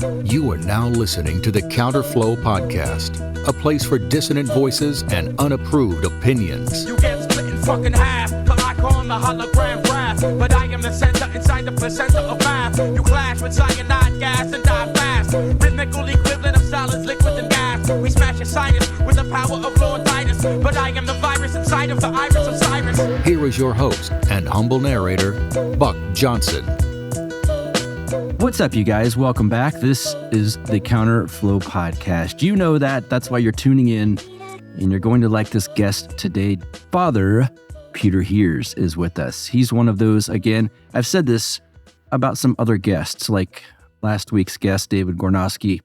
You are now listening to the Counterflow Podcast, a place for dissonant voices and unapproved opinions. You get split in fucking half, but I call the hologram graph. But I am the center inside the placenta of math. You clash with cyanide gas and die fast. Rhythmical equivalent of solids, liquid, and gas. We smash your sinus with the power of Lord Titus. But I am the virus inside of the iris of Cyrus. Here is your host and humble narrator, Buck Johnson. What's up, you guys? Welcome back. This is the Counterflow Podcast. You know that. That's why you're tuning in, and you're going to like this guest today. Father Peter Heers is with us. He's one of those, again, I've said this about some other guests, like last week's guest, David Gornosky.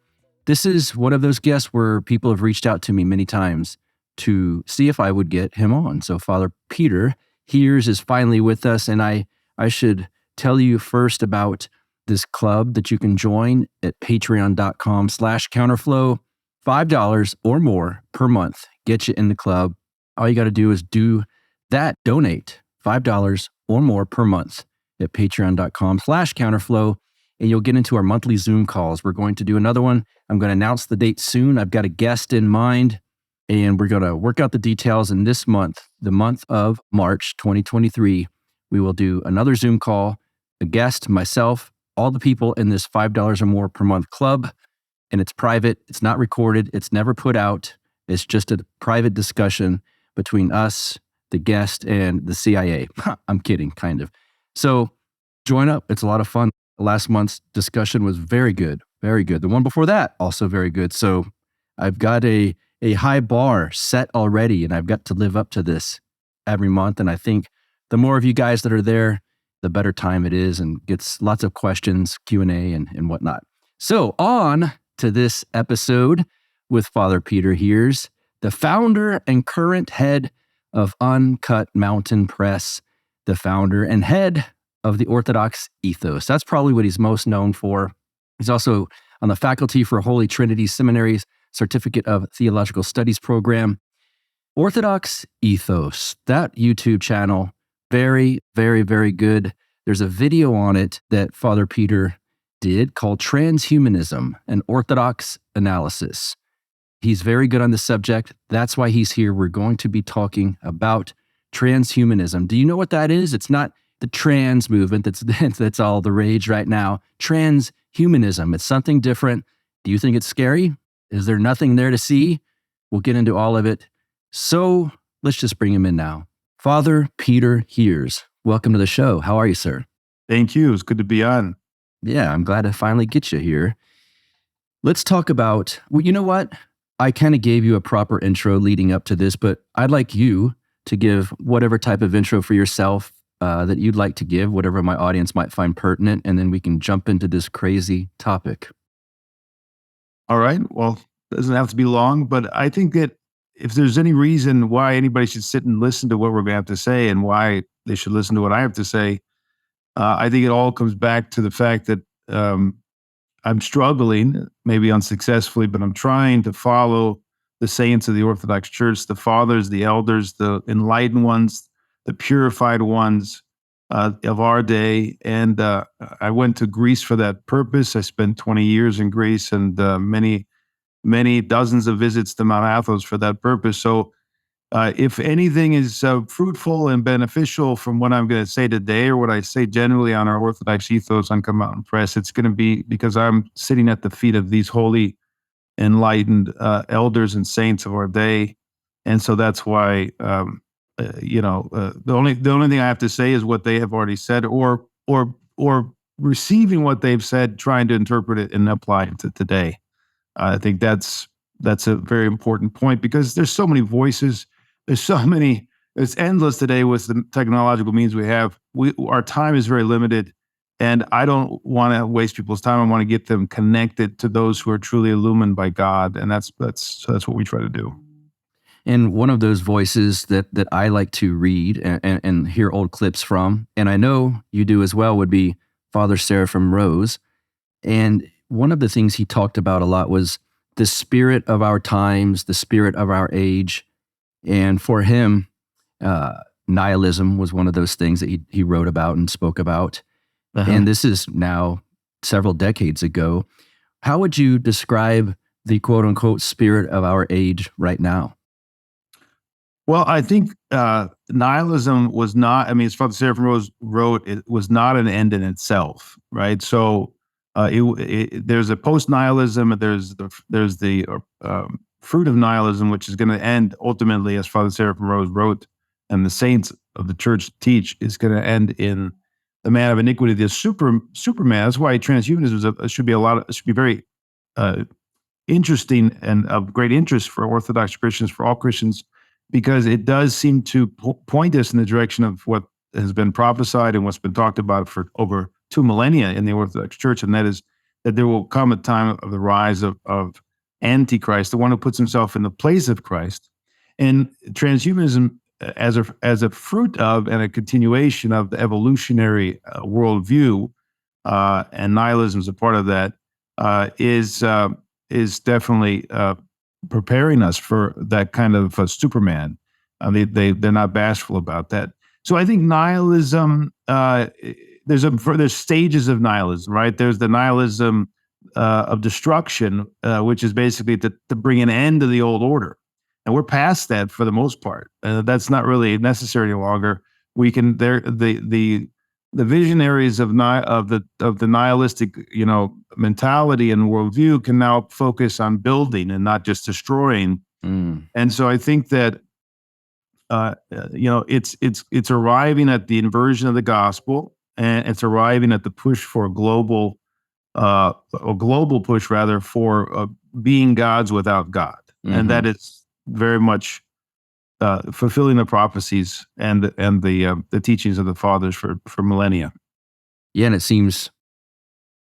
This is one of those guests where people have reached out to me many times to see if I would get him on. So Father Peter Heers is finally with us, and I should tell you first about this club that you can join at patreon.com/counterflow. $5 or more per month gets you in the club. All you got to do is do that. Donate $5 or more per month at patreon.com/counterflow, and you'll get into our monthly Zoom calls. We're going to do another one. I'm going to announce the date soon. I've got a guest in mind, and we're going to work out the details. In this month, the month of March 2023, we will do another Zoom call, a guest, myself, all the people in this $5 or more per month club, and it's private. It's not recorded. It's never put out. It's just a private discussion between us, the guest, and the CIA. I'm kidding, kind of. So join up. It's a lot of fun. Last month's discussion was very good, very good. The one before that, also very good. So I've got a high bar set already, and I've got to live up to this every month. And I think the more of you guys that are there, the better time it is, and gets lots of questions, Q&A, and whatnot. So on to this episode with Father Peter Heers, the founder and current head of Uncut Mountain Press, the founder and head of the Orthodox Ethos. That's probably what he's most known for. He's also on the faculty for Holy Trinity Seminary's Certificate of Theological Studies program. Orthodox Ethos, that YouTube channel, very, very, very good. There's a video on it that Father Peter did called Transhumanism, an Orthodox Analysis. He's very good on the subject. That's why he's here. We're going to be talking about transhumanism. Do you know what that is? It's not the trans movement that's all the rage right now. Transhumanism, it's something different. Do you think it's scary? Is there nothing there to see? We'll get into all of it. So let's just bring him in now. Father Peter Heers, welcome to the show. How are you, sir? Thank you. It's good to be on. Yeah, I'm glad to finally get you here. Let's talk about, well, you know what? I kind of gave you a proper intro leading up to this, but I'd like you to give whatever type of intro for yourself that you'd like to give, whatever my audience might find pertinent, and then we can jump into this crazy topic. All right. Well, it doesn't have to be long, but I think that if there's any reason why anybody should sit and listen to what we're going to have to say and why they should listen to what I have to say, I think it all comes back to the fact that I'm struggling, maybe unsuccessfully, but I'm trying to follow the saints of the Orthodox Church, the fathers, the elders, the enlightened ones, the purified ones of our day. And I went to Greece for that purpose. I spent 20 years in Greece and many dozens of visits to Mount Athos for that purpose. So if anything is fruitful and beneficial from what I'm going to say today or what I say generally on our Orthodox Ethos Uncut Mountain Press, it's going to be because I'm sitting at the feet of these holy, enlightened elders and saints of our day. And so that's why, the only thing I have to say is what they have already said or receiving what they've said, trying to interpret it and apply it to today. I think that's a very important point because there's so many voices. It's endless today with the technological means we have. Our time is very limited, and I don't want to waste people's time. I want to get them connected to those who are truly illumined by God, and that's what we try to do. And one of those voices that I like to read and hear old clips from, and I know you do as well, would be Father Seraphim Rose. And one of the things he talked about a lot was the spirit of our times, the spirit of our age. And for him, nihilism was one of those things that he wrote about and spoke about. Uh-huh. And this is now several decades ago. How would you describe the quote unquote spirit of our age right now? Well, I think nihilism was not, I mean, as Father Seraphim Rose wrote, it was not an end in itself, right? So there's a post-nihilism, and there's the fruit of nihilism, which is going to end ultimately, as Father Seraphim Rose wrote, and the saints of the church teach, is going to end in the man of iniquity, the Superman. That's why transhumanism should be very interesting and of great interest for Orthodox Christians, for all Christians, because it does seem to point us in the direction of what has been prophesied and what's been talked about for over 2 millennia in the Orthodox Church, and that is that there will come a time of the rise of Antichrist, the one who puts himself in the place of Christ. And transhumanism, as a fruit of and a continuation of the evolutionary worldview, and nihilism is a part of that, is definitely preparing us for that kind of Superman. They're not bashful about that. So I think nihilism, there's stages of nihilism, right? There's the nihilism of destruction, which is basically to bring an end to the old order. And we're past that for the most part. That's not really necessary any longer. We can the visionaries of the nihilistic, mentality and worldview can now focus on building and not just destroying. And so I think that it's arriving at the inversion of the gospel, and it's arriving at the push for a global push rather for being gods without God, and that is very much fulfilling the prophecies and the teachings of the fathers for millennia. Yeah, and it seems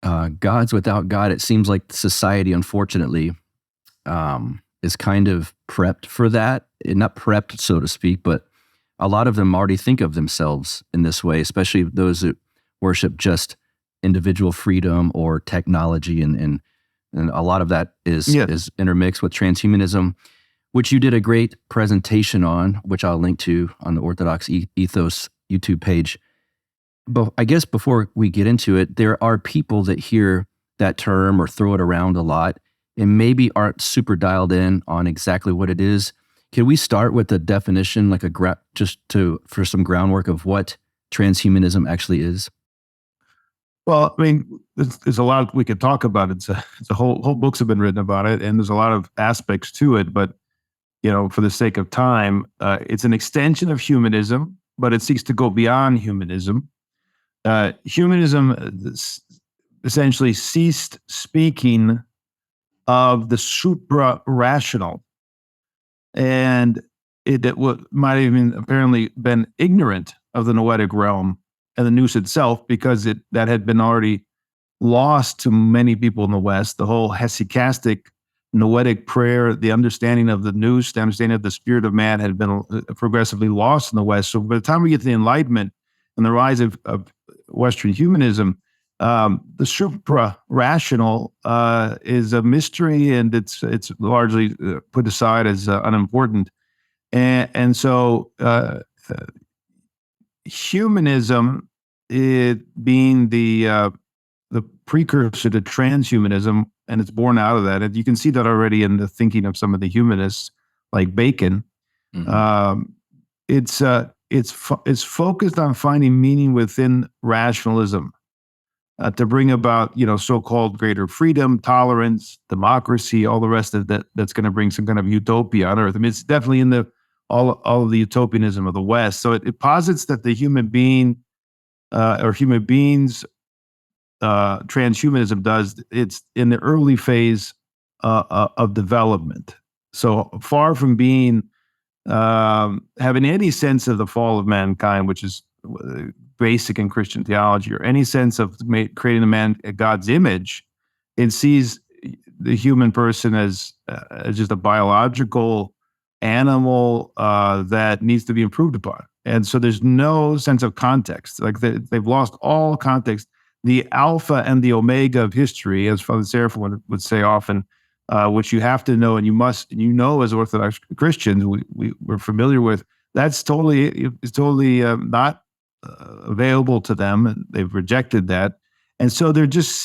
gods without God. It seems like society, unfortunately, is kind of prepped for that. Not prepped, so to speak, but a lot of them already think of themselves in this way, especially those that worship just individual freedom or technology, and a lot of that is intermixed with transhumanism, which you did a great presentation on, which I'll link to on the Orthodox Ethos YouTube page. But I guess before we get into it, there are people that hear that term or throw it around a lot and maybe aren't super dialed in on exactly what it is. Can we start with the definition, like for some groundwork of what transhumanism actually is? Well, I mean, there's a lot we could talk about. It's a whole books have been written about it, and there's a lot of aspects to it. But for the sake of time, it's an extension of humanism, but it seeks to go beyond humanism. Humanism essentially ceased speaking of the supra-rational, and it might have even apparently been ignorant of the noetic realm and the nous itself, because that had been already lost to many people in the West. The whole hesychastic noetic prayer, the understanding of the nous, the understanding of the spirit of man, had been progressively lost in the West. So by the time we get to the Enlightenment and the rise of Western humanism, the supra-rational is a mystery, and it's largely put aside as unimportant. And so humanism, it being the precursor to transhumanism, and it's born out of that. And you can see that already in the thinking of some of the humanists, like Bacon. It's focused on finding meaning within rationalism, to bring about so-called greater freedom, tolerance, democracy, all the rest of that. That's going to bring some kind of utopia on Earth. I mean, it's definitely in all of the utopianism of the West. So it posits that the human being or human beings, transhumanism does, it's in the early phase of development. So far from being having any sense of the fall of mankind, which is basic in Christian theology, or any sense of creating a man at God's image, it sees the human person as just a biological animal that needs to be improved upon. And so there's no sense of context. Like they've lost all context. The alpha and the omega of history, as Father Seraphim would say often, which you have to know, and you must, as Orthodox Christians, we're familiar with. That's totally not available to them, and they've rejected that. And so they're just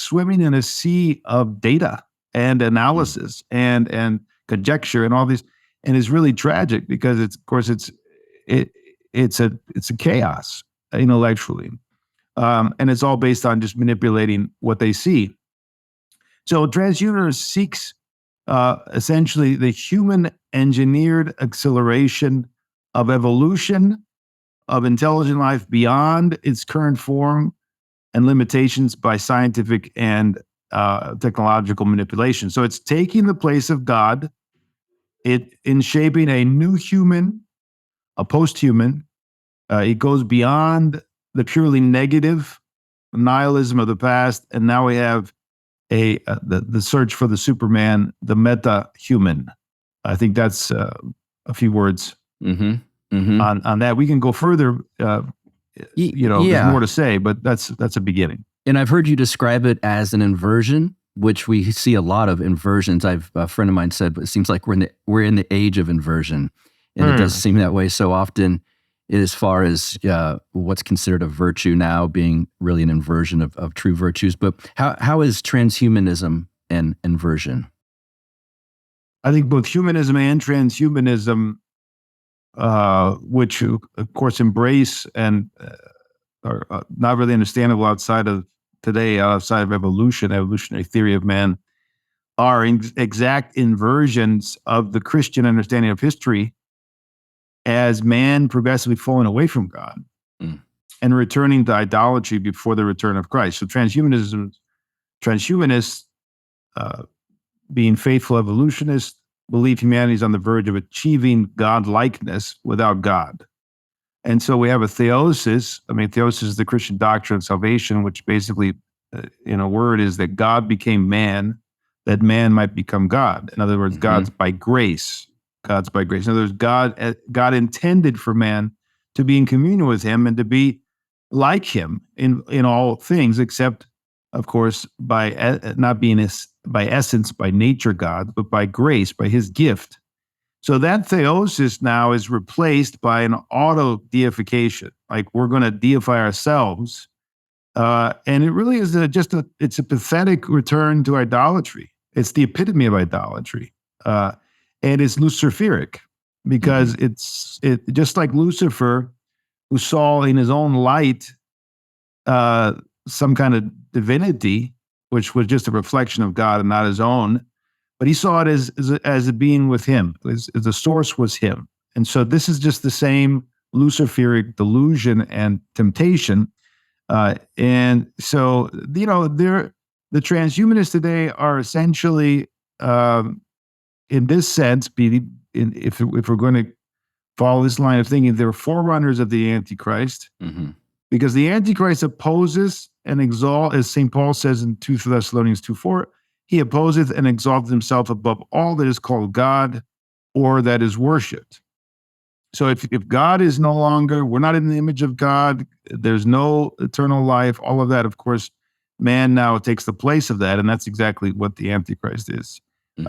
swimming in a sea of data and analysis and conjecture and all these, and it's really tragic because it's a chaos intellectually, and it's all based on just manipulating what they see. So transhumanism seeks essentially the human engineered acceleration of evolution of intelligent life beyond its current form and limitations by scientific and technological manipulation. So it's taking the place of God, in shaping a new human, a post-human. It goes beyond the purely negative nihilism of the past, and now we have the search for the Superman, the meta-human. I think that's a few words on that. We can go further. There's more to say, but that's a beginning. And I've heard you describe it as an inversion, which we see a lot of inversions. A friend of mine said, but it seems like we're in the age of inversion, and it does seem that way so often, as far as what's considered a virtue now being really an inversion of true virtues. But how is transhumanism an inversion? I think both humanism and transhumanism, which of course embrace and are not really understandable outside of evolutionary theory of man, are exact inversions of the Christian understanding of history as man progressively falling away from God and returning to idolatry before the return of Christ. So transhumanists, being faithful evolutionists, believe humanity is on the verge of achieving God-likeness without God. And so we have a theosis. I mean, theosis is the Christian doctrine of salvation, which basically, in a word, is that God became man, that man might become God. In other words, God's by grace. God's by grace. In other words, God intended for man to be in communion with him and to be like him in all things, except, of course, by not being by essence, by nature God, but by grace, by his gift. So that theosis now is replaced by an auto-deification. Like, we're going to deify ourselves. And it really is it's a pathetic return to idolatry. It's the epitome of idolatry. And it's Luciferic because it's just like Lucifer, who saw in his own light some kind of divinity, which was just a reflection of God and not his own. But he saw it as a being with him. The source was him. And so this is just the same Luciferic delusion and temptation. And so, the transhumanists today are essentially, in this sense, if we're going to follow this line of thinking, they're forerunners of the Antichrist, because the Antichrist opposes and exalts, as St. Paul says in 2 Thessalonians 2:4, he opposeth and exalteth himself above all that is called God or that is worshipped. So if God is no longer, we're not in the image of God, there's no eternal life, all of that, of course, man now takes the place of that, and that's exactly what the Antichrist is.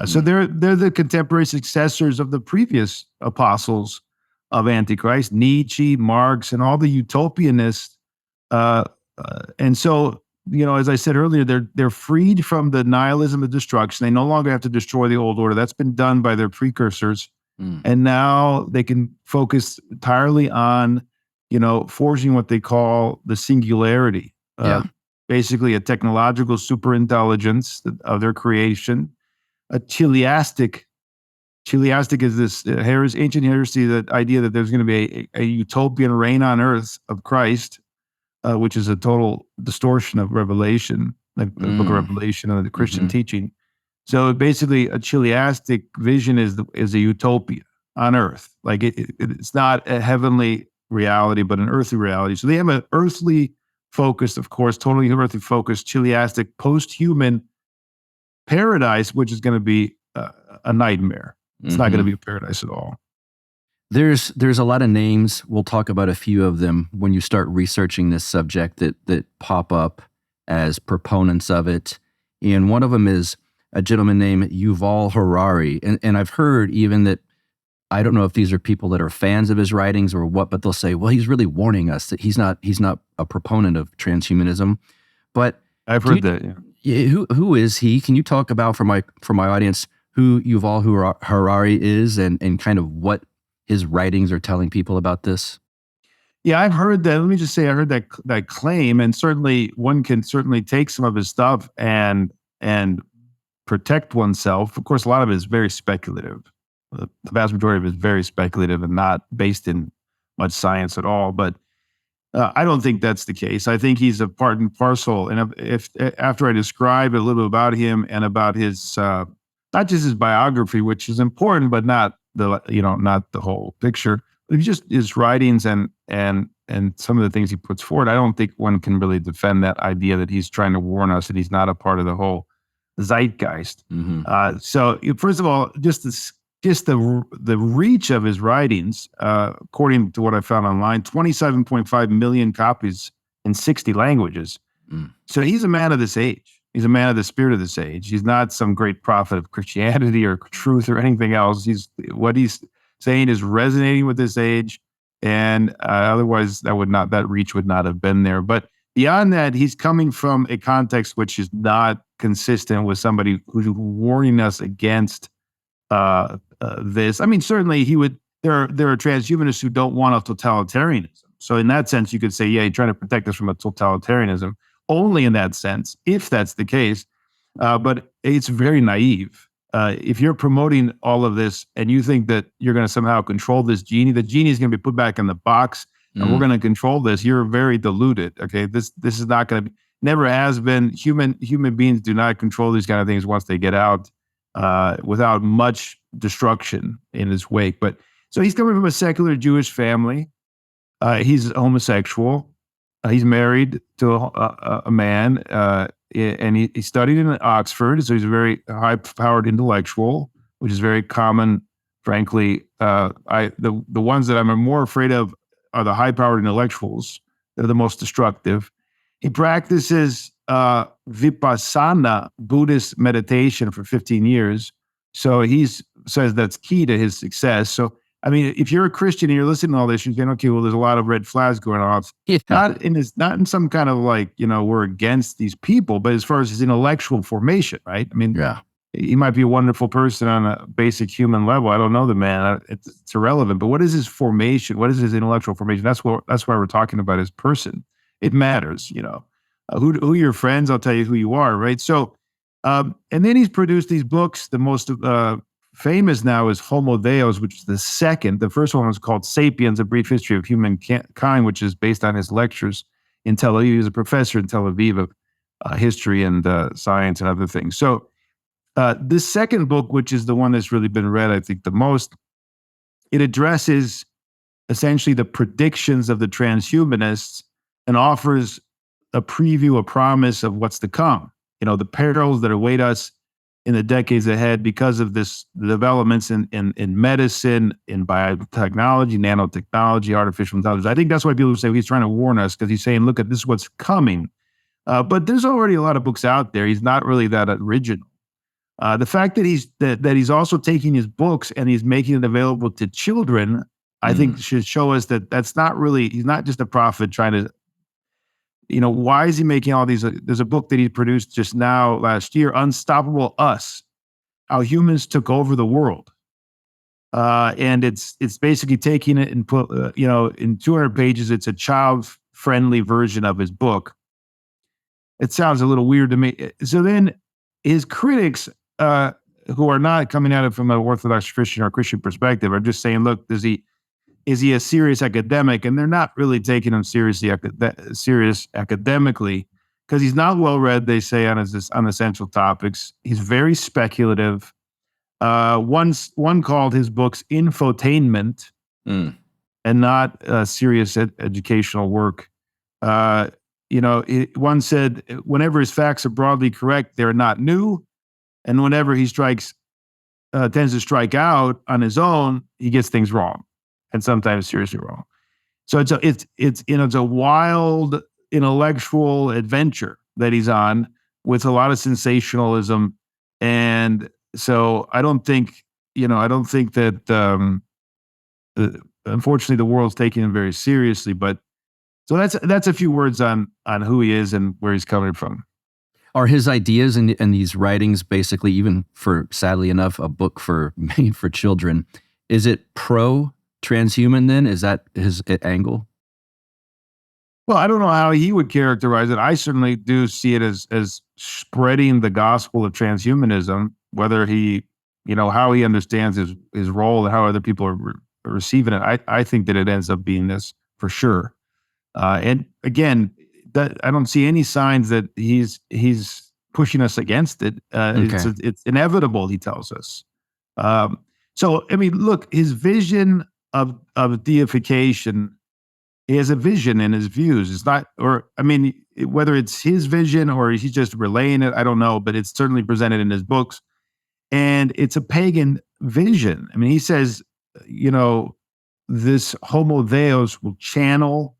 So they're the contemporary successors of the previous apostles of Antichrist, Nietzsche, Marx, and all the utopianists. And so, as I said earlier, they're freed from the nihilism of destruction. They no longer have to destroy the old order. That's been done by their precursors. And now they can focus entirely on, forging what they call the singularity. Basically a technological superintelligence of their creation. A chiliastic is this ancient heresy, the idea that there's going to be a utopian reign on earth of Christ, which is a total distortion of Revelation, like the book of Revelation and the Christian teaching. So basically, a chiliastic vision is a utopia on earth. Like it's not a heavenly reality, but an earthly reality. So they have an earthly focused, of course, totally earthly focused, chiliastic, post-human paradise, which is going to be a nightmare. It's not going to be a paradise at all. There's a lot of names. We'll talk about a few of them when you start researching this subject that pop up as proponents of it. And one of them is a gentleman named Yuval Harari. And I've heard even that, I don't know if these are people that are fans of his writings or what, but they'll say, well, he's really warning us that he's not a proponent of transhumanism. But I've heard that. Yeah. yeah, who is he? Can you talk about for my audience who Yuval Harari is and kind of what his writings are telling people about this? Yeah, I've heard that. Let me just say, I heard that claim, and certainly one can certainly take some of his stuff and protect oneself. Of course, a lot of it is very speculative. The vast majority of it is very speculative and not based in much science at all. But I don't think that's the case. I think he's a part and parcel. And if after I describe a little bit about him and about his not just his biography, which is important, but not the whole picture. But just his writings and some of the things he puts forward, I don't think one can really defend that idea that he's trying to warn us that he's not a part of the whole zeitgeist. Mm-hmm. So first of all, just the reach of his writings, according to what I found online, 27.5 million copies in 60 languages. Mm. So he's a man of this age. He's a man of the spirit of this age. He's not some great prophet of Christianity or truth or anything else. What he's saying is resonating with this age, and otherwise that reach would not have been there. But beyond that, he's coming from a context which is not consistent with somebody who's warning us against this. I mean, certainly he would. There are transhumanists who don't want a totalitarianism. So in that sense, you could say, yeah, he's trying to protect us from a totalitarianism. Only in that sense, if that's the case. But it's very naive. If you're promoting all of this and you think that you're going to somehow control this genie, the genie is going to be put back in the box, and we're going to control this. You're very deluded. Okay, this is not going to be. Never has been. Human beings do not control these kind of things once they get out without much destruction in his wake. But so he's coming from a secular Jewish family. He's homosexual. He's married to a man, and he studied in Oxford, so he's a very high-powered intellectual, which is very common. Frankly, the ones that I'm more afraid of are the high-powered intellectuals. They're the most destructive. He practices Vipassana, Buddhist meditation, for 15 years. So he says that's key to his success. So, I mean, if you're a Christian and you're listening to all this, you're saying, okay, well, there's a lot of red flags going off. Yeah. Not in some kind of like, we're against these people, but as far as his intellectual formation, right? I mean, Yeah. He might be a wonderful person on a basic human level. I don't know the man. It's irrelevant. But what is his formation? What is his intellectual formation? That's why we're talking about his person. It matters, who your friends, I'll tell you who you are, right? So, and then he's produced these books. The most famous now is Homo Deus, which is the second. The first one was called Sapiens, A Brief History of Humankind, which is based on his lectures in Tel Aviv. He was a professor in Tel Aviv of history and science and other things. So this second book, which is the one that's really been read, I think, the most, it addresses essentially the predictions of the transhumanists and offers a preview, a promise of what's to come. The perils that await us in the decades ahead because of the developments in medicine, in biotechnology, nanotechnology, artificial intelligence. I think that's why people say he's trying to warn us, because he's saying, look, this is what's coming. But there's already a lot of books out there. He's not really that original. The fact that he's also taking his books and he's making it available to children, I think should show us that that's not really, he's not just a prophet trying to, why is he making all these? There's a book that he produced just now last year, Unstoppable Us, How Humans Took Over the World. And it's basically taking it and put, in 200 pages, it's a child-friendly version of his book. It sounds a little weird to me. So then his critics, who are not coming at it from an Orthodox Christian or Christian perspective, are just saying, look, is he a serious academic? And they're not really taking him serious academically, because he's not well read, they say, on essential topics. He's very speculative. One called his books infotainment and not serious educational work. One said, whenever his facts are broadly correct, they're not new. And whenever he tends to strike out on his own, he gets things wrong, and sometimes seriously wrong. So it's a wild intellectual adventure that he's on with a lot of sensationalism. And so I don't think that unfortunately the world's taking him very seriously, but So that's a few words on who he is and where he's coming from. Are his ideas and these writings basically, even for, sadly enough, a book made for children, is it pro-transhuman then? Is that his angle? Well, I don't know how he would characterize it. I certainly do see it as spreading the gospel of transhumanism, whether he, how he understands his role and how other people are receiving it. I think that it ends up being this for sure. And again, that I don't see any signs that he's pushing us against it. Okay. It's inevitable, he tells us. So, I mean, look, his vision of deification, he has a vision in his views. It's not, whether it's his vision or he's just relaying it, I don't know, but it's certainly presented in his books. And it's a pagan vision. I mean, he says, this homo theos will channel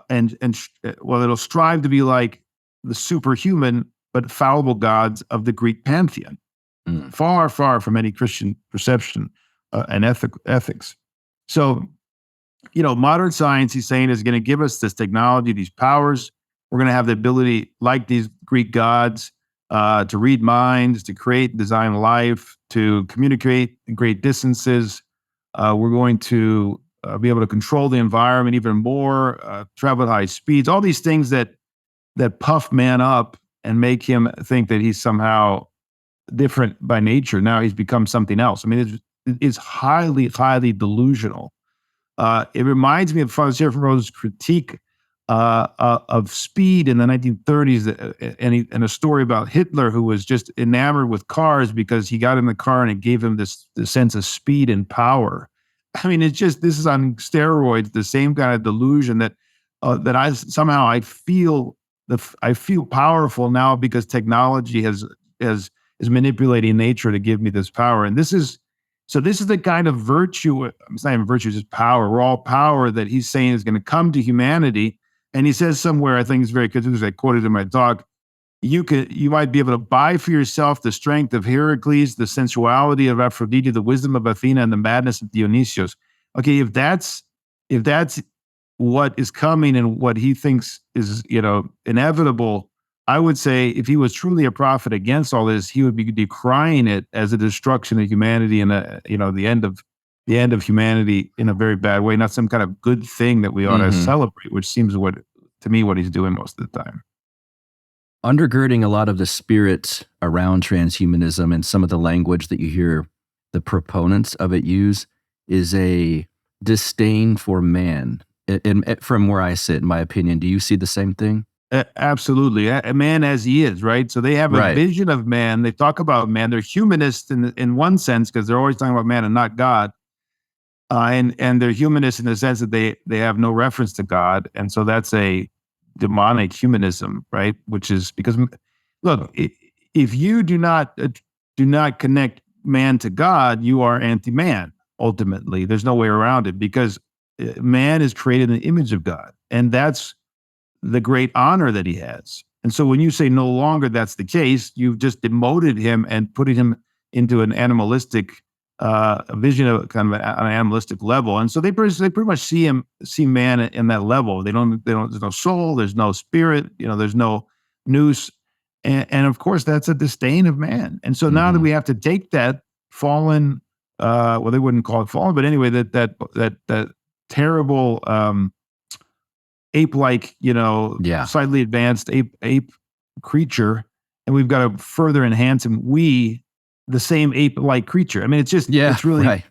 it'll strive to be like the superhuman but fallible gods of the Greek pantheon. Far, far from any Christian perception and ethics. So, modern science, he's saying, is going to give us this technology, these powers. We're going to have the ability, like these Greek gods, to read minds, to create and design life, to communicate in great distances. We're going to be able to control the environment even more, travel at high speeds, all these things that puff man up and make him think that he's somehow different by nature. Now he's become something else. I mean, it's highly, highly delusional. It reminds me of Father Seraphim Rose's critique of speed in the 1930s, and a story about Hitler, who was just enamored with cars because he got in the car and it gave him this sense of speed and power. I mean, this is on steroids, the same kind of delusion that I feel powerful now because technology is manipulating nature to give me this power. And this is the kind of virtue. It's not even virtue, it's just power. Raw power that he's saying is going to come to humanity. And he says somewhere, I think it's very good, I quoted in my talk, you might be able to buy for yourself the strength of Heracles, the sensuality of Aphrodite, the wisdom of Athena, and the madness of Dionysius. Okay, if that's what is coming and what he thinks is inevitable, I would say if he was truly a prophet against all this, he would be decrying it as a destruction of humanity and the end of humanity in a very bad way, not some kind of good thing that we ought to celebrate, which seems to me what he's doing most of the time. Undergirding a lot of the spirits around transhumanism and some of the language that you hear the proponents of it use is a disdain for man. From where I sit, in my opinion, do you see the same thing? Absolutely. A man as he is, right? So they have a vision of man. They talk about man. They're humanists in one sense because they're always talking about man and not God. And they're humanists in the sense that they have no reference to God. And so that's a demonic humanism, right? Which is because, look, if you do not connect man to God, you are anti-man. Ultimately, there's no way around it because man is created in the image of God, and that's the great honor that he has. And so, when you say no longer that's the case, you've just demoted him and putting him into an animalistic vision of kind of an animalistic level. And so they pretty much see man in that level. There's no soul, there's no spirit, there's no nous. And of course that's a disdain of man. And so now that we have to take that fallen, well, they wouldn't call it fallen, but anyway, that terrible, ape-like, slightly advanced ape creature, and we've got to further enhance him. The same ape-like creature. I mean, it's just, it's really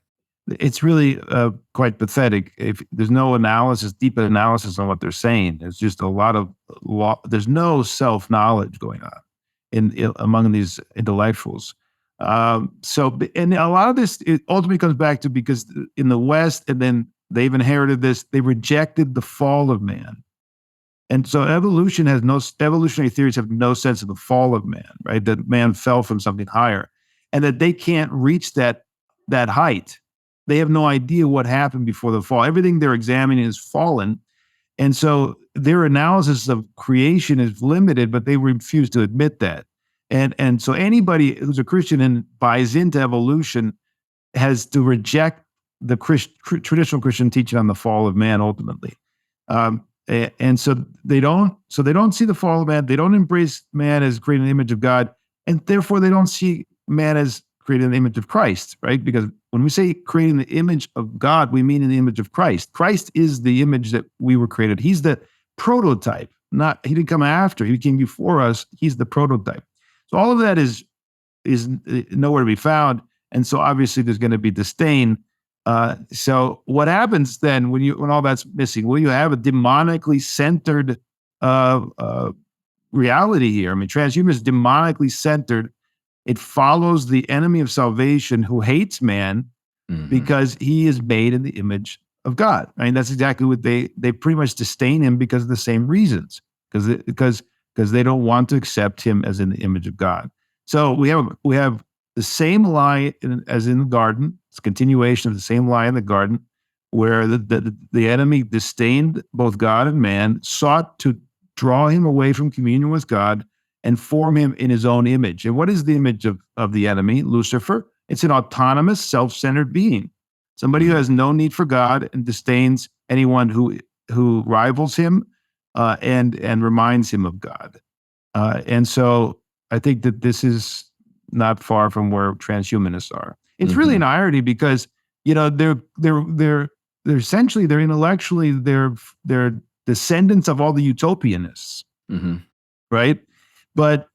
quite pathetic. If there's no deep analysis on what they're saying, there's just a lot of there's no self-knowledge going on among these intellectuals. And a lot of this, it ultimately comes back to because in the West, and then they've inherited this, they rejected the fall of man. And so evolutionary theories have no sense of the fall of man, right? That man fell from something higher. And that they can't reach that height. They have no idea what happened before the fall. Everything they're examining is fallen. And so their analysis of creation is limited, but they refuse to admit that. And so anybody who's a Christian and buys into evolution has to reject the traditional Christian teaching on the fall of man ultimately. And so they don't see the fall of man. They don't embrace man as created in the image of God, and therefore they don't see man as created in the image of Christ, right? Because when we say creating the image of God, we mean in the image of Christ. Christ is the image that we were created. He's the prototype. He didn't come after. He came before us. He's the prototype. So all of that is nowhere to be found, and so obviously there's going to be disdain. So what happens then when all that's missing? Well, you have a demonically centered reality here. I mean, transhumanism is demonically centered. It follows the enemy of salvation who hates man because he is made in the image of God. I mean, that's exactly what they pretty much disdain him because of the same reasons, because they don't want to accept him as in the image of God. So we have the same lie as in the garden. It's a continuation of the same lie in the garden, where the enemy disdained both God and man, sought to draw him away from communion with God and form him in his own image. And what is the image of the enemy, Lucifer? It's an autonomous, self-centered being, somebody who has no need for God and disdains anyone who rivals him and reminds him of God. And so I think that this is not far from where transhumanists are. It's really an irony because they're essentially, they're intellectually, they're descendants of all the utopianists, right? But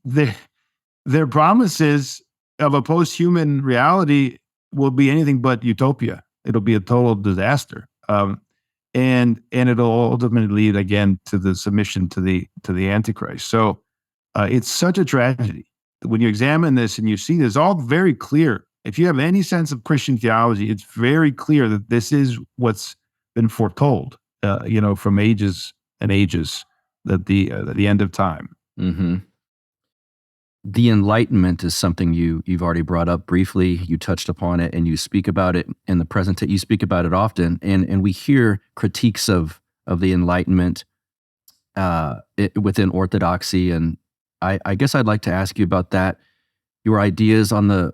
their promises of a post-human reality will be anything but utopia. It'll be a total disaster, and it'll ultimately lead again to the submission to the Antichrist. So it's such a tragedy. When you examine this and you see this, all very clear. If you have any sense of Christian theology, it's very clear that this is what's been foretold, from ages and ages, that the end of time. The Enlightenment is something you've already brought up briefly. You touched upon it, and you speak about it in the present. You speak about it often, and we hear critiques of the Enlightenment within Orthodoxy. And I guess I'd like to ask you about that. Your ideas on the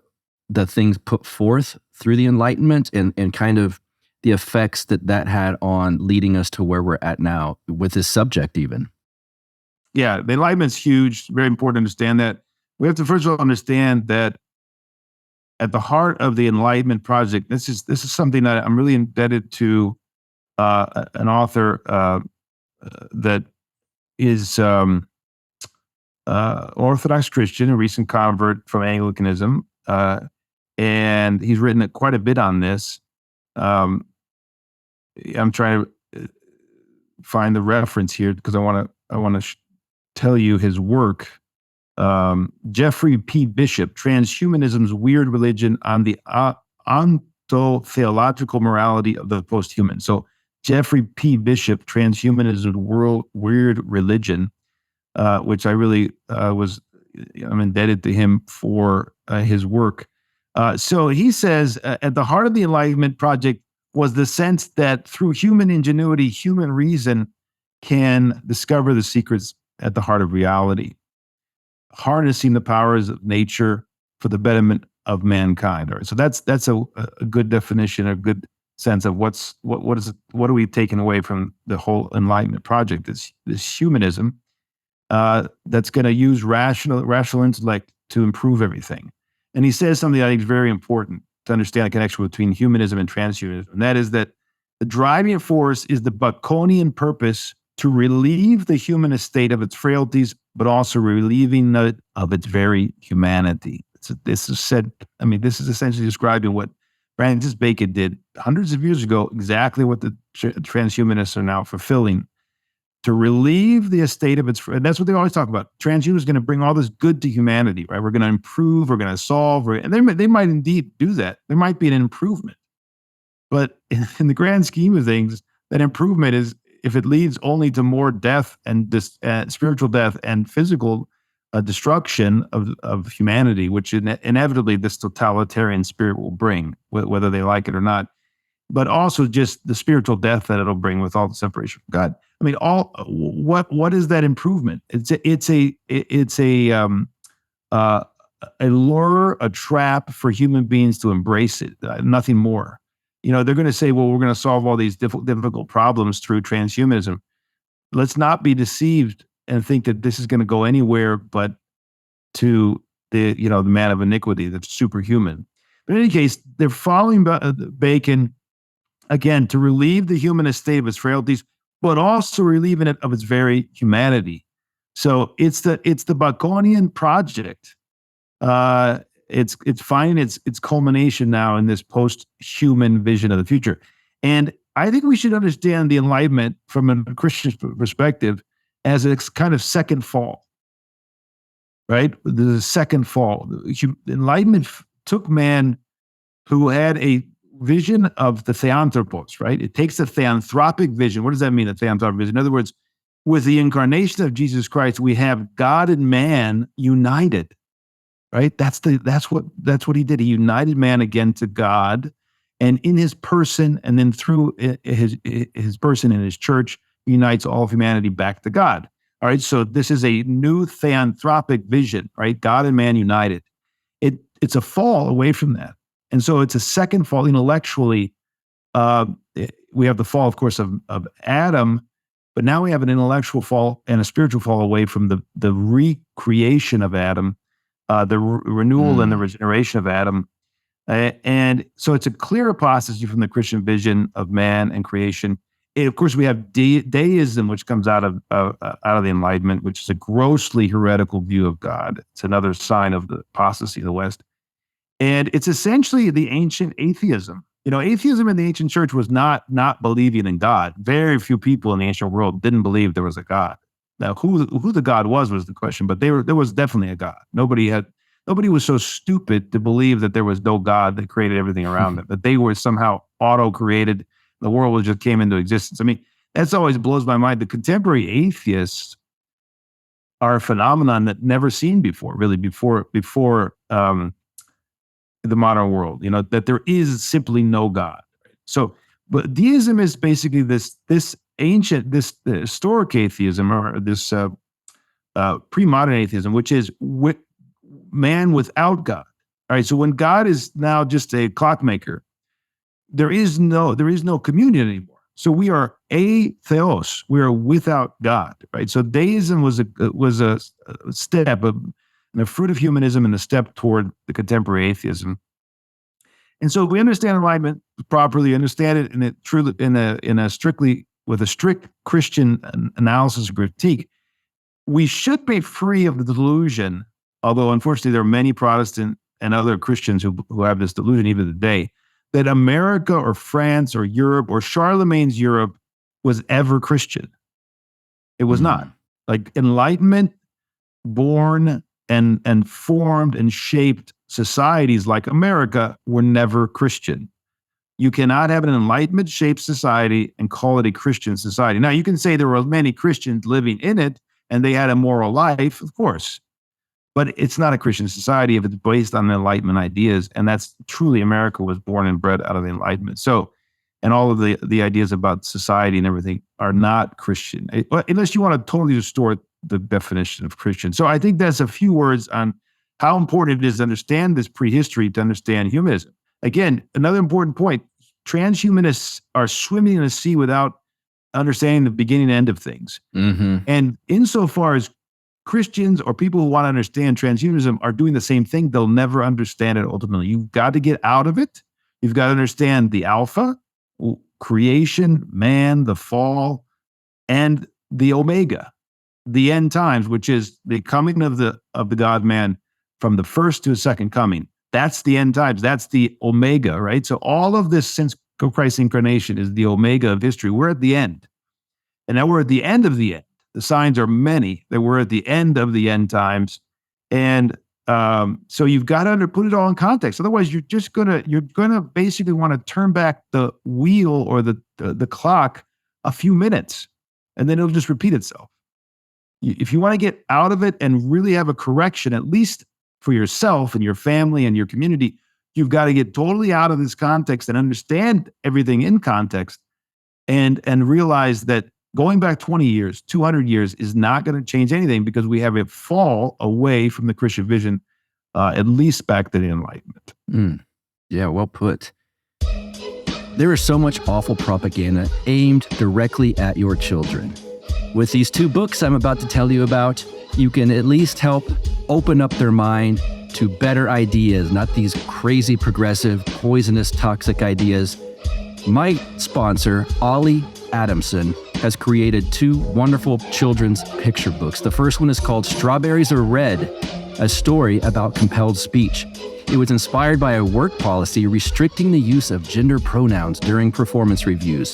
things put forth through the Enlightenment, and kind of the effects that had on leading us to where we're at now with this subject, even. Yeah, the Enlightenment's huge. Very important to understand that. We have to first of all understand that at the heart of the Enlightenment project, this is something that I'm really indebted to an author that is Orthodox Christian, a recent convert from Anglicanism, and he's written quite a bit on this. I'm trying to find the reference here because I want to tell you his work. Jeffrey P. Bishop, Transhumanism's Weird Religion on the Ontotheological Morality of the Post-Human. So Jeffrey P. Bishop, Transhumanism's Weird Religion, which I really I'm indebted to him for his work. So he says, at the heart of the Enlightenment project was the sense that through human ingenuity, human reason can discover the secrets at the heart of reality, harnessing the powers of nature for the betterment of mankind. All right, so that's a good definition, a good sense of what are we taking away from the whole Enlightenment project? This humanism that's going to use rational intellect to improve everything. And he says something I think is very important to understand the connection between humanism and transhumanism, and that is that the driving force is the Baconian purpose to relieve the human estate of its frailties, but also relieving it of its very humanity. This is essentially describing what Francis Bacon did hundreds of years ago, exactly what the transhumanists are now fulfilling, to relieve the estate of its, and that's what they always talk about. Transhumanism is going to bring all this good to humanity, right? We're going to improve, we're going to solve, and they might indeed do that. There might be an improvement. But in the grand scheme of things, that improvement is, if it leads only to more death and spiritual death and physical destruction of humanity, which inevitably this totalitarian spirit will bring, whether they like it or not, but also just the spiritual death that it'll bring with all the separation from God. I mean, what is that improvement? It's a lure, a trap for human beings to embrace it, nothing more. they're going to say, well, we're going to solve all these difficult problems through transhumanism. Let's not be deceived and think that this is going to go anywhere but to the man of iniquity, that's superhuman. But in any case, they're following Bacon, again, to relieve the humanist state of its frailties, but also relieving it of its very humanity. So it's the Baconian project. It's finding its culmination now in this post-human vision of the future. And I think we should understand the Enlightenment from a Christian perspective as a kind of second fall, right? The second fall. The Enlightenment took man who had a vision of the theanthropos, right? It takes a theanthropic vision. What does that mean, a theanthropic vision? In other words, with the incarnation of Jesus Christ, we have God and man united, right? That's what he did. He united man again to God, and in his person, and then through his person in his church, unites all of humanity back to God. All right, so this is a new theanthropic vision, right? God and man united. It's a fall away from that. And so it's a second fall intellectually. We have the fall, of course, of Adam, but now we have an intellectual fall and a spiritual fall away from the recreation of Adam, the renewal and the regeneration of Adam. And so it's a clear apostasy from the Christian vision of man and creation. And of course, we have deism, which comes out of the Enlightenment, which is a grossly heretical view of God. It's another sign of the apostasy of the West. And it's essentially the ancient atheism. Atheism in the ancient church was not believing in God. Very few people in the ancient world didn't believe there was a God. Now, who the God was the question, but there was definitely a God. Nobody was so stupid to believe that there was no God that created everything around them, that they were somehow auto-created. The world just came into existence. I mean, that's always blows my mind. The contemporary atheists are a phenomenon that never seen before, really, before the modern world, that there is simply no God. So, but deism is basically this ancient, this historic atheism, or this pre-modern atheism, which is man without God. All right. So when God is now just a clockmaker, there is no communion anymore. So we are theos. We are without God. Right. So deism was a step of and a fruit of humanism and a step toward the contemporary atheism. And so if we understand Enlightenment properly, understand it with a strict Christian analysis and critique, we should be free of the delusion, although unfortunately there are many Protestant and other Christians who have this delusion even today, that America or France or Europe or Charlemagne's Europe was ever Christian. It was not. Like Enlightenment born and formed and shaped societies like America were never Christian. You cannot have an Enlightenment-shaped society and call it a Christian society. Now, you can say there were many Christians living in it and they had a moral life, of course, but it's not a Christian society if it's based on the Enlightenment ideas, and that's truly America was born and bred out of the Enlightenment. So, and all of the ideas about society and everything are not Christian, unless you want to totally distort the definition of Christian. So I think that's a few words on how important it is to understand this prehistory to understand humanism. Again, another important point, transhumanists are swimming in a sea without understanding the beginning and end of things. Mm-hmm. And insofar as Christians or people who want to understand transhumanism are doing the same thing, they'll never understand it ultimately. You've got to get out of it. You've got to understand the alpha, creation, man, the fall, and the omega, the end times, which is the coming of the God-man from the first to the second coming. That's the end times. That's the omega, right? So all of this since Christ's incarnation is the omega of history. We're at the end. And now we're at the end of the end. The signs are many that we're at the end of the end times. And so you've got to put it all in context. Otherwise, you're gonna basically want to turn back the wheel or the clock a few minutes, and then it'll just repeat itself. If you want to get out of it and really have a correction, at least for yourself and your family and your community, you've got to get totally out of this context and understand everything in context, and realize that going back 20 years, 200 years is not going to change anything, because we have a fall away from the Christian vision, at least back to the Enlightenment. Yeah, well put. There is so much awful propaganda aimed directly at your children. With these 2 books I'm about to tell you about, you can at least help open up their mind to better ideas, not these crazy, progressive, poisonous, toxic ideas. My sponsor, Ollie Adamson, has created 2 wonderful children's picture books. The first one is called Strawberries Are Red, a story about compelled speech. It was inspired by a work policy restricting the use of gender pronouns during performance reviews.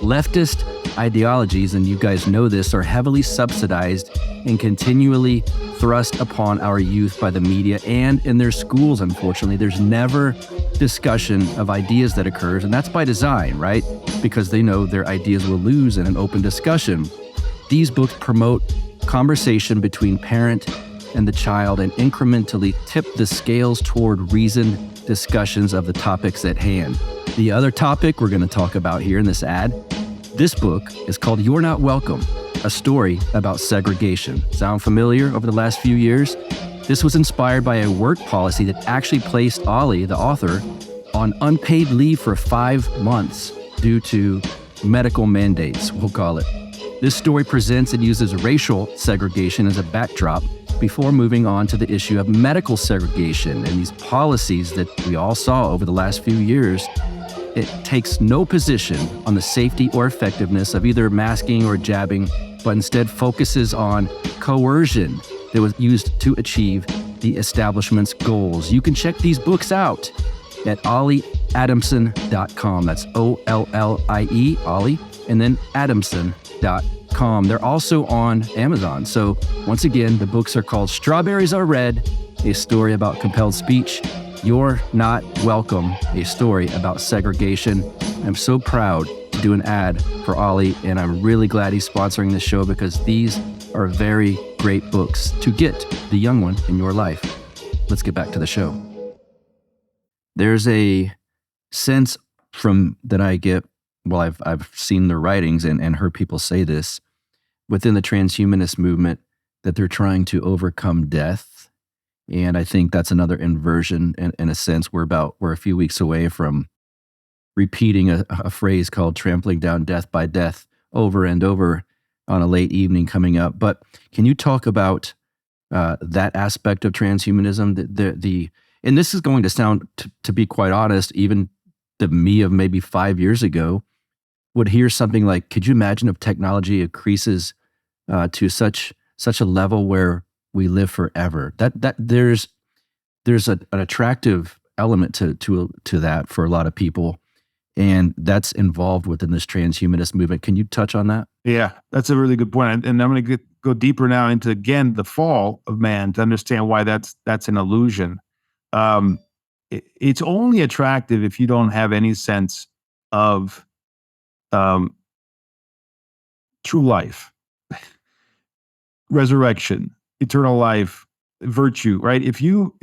Leftist ideologies, and you guys know this, are heavily subsidized and continually thrust upon our youth by the media and in their schools, unfortunately. There's never discussion of ideas that occurs, and that's by design, right? Because they know their ideas will lose in an open discussion. These books promote conversation between parent and the child and incrementally tip the scales toward reasoned discussions of the topics at hand. The other topic we're going to talk about here in this ad, this book is called You're Not Welcome, a story about segregation. Sound familiar over the last few years? This was inspired by a work policy that actually placed Ollie, the author, on unpaid leave for 5 months due to medical mandates, we'll call it. This story presents and uses racial segregation as a backdrop before moving on to the issue of medical segregation and these policies that we all saw over the last few years. It takes no position on the safety or effectiveness of either masking or jabbing, but instead focuses on coercion that was used to achieve the establishment's goals. You can check these books out at ollieadamson.com. That's O-L-L-I-E, Ollie, and then adamson.com. They're also on Amazon. So once again, the books are called Strawberries Are Red, a story about compelled speech. You're Not Welcome, a story about segregation. I'm so proud to do an ad for Ollie, and I'm really glad he's sponsoring this show because these are very great books to get the young one in your life. Let's get back to the show. There's a sense from that I get, well, I've seen their writings and heard people say this, within the transhumanist movement, that they're trying to overcome death. And I think that's another inversion in a sense. We're a few weeks away from repeating a phrase called trampling down death by death over and over on a late evening coming up. But can you talk about that aspect of transhumanism? And this is going to sound, to be quite honest, even the me of maybe 5 years ago would hear something like, could you imagine if technology increases to such a level where we live forever? That there's an attractive element to that for a lot of people, and that's involved within this transhumanist movement. Can you touch on that? Yeah, that's a really good point. And I'm going to go deeper now into, again, the fall of man to understand why that's an illusion. It's only attractive if you don't have any sense of true life, resurrection, eternal life, virtue, right? If you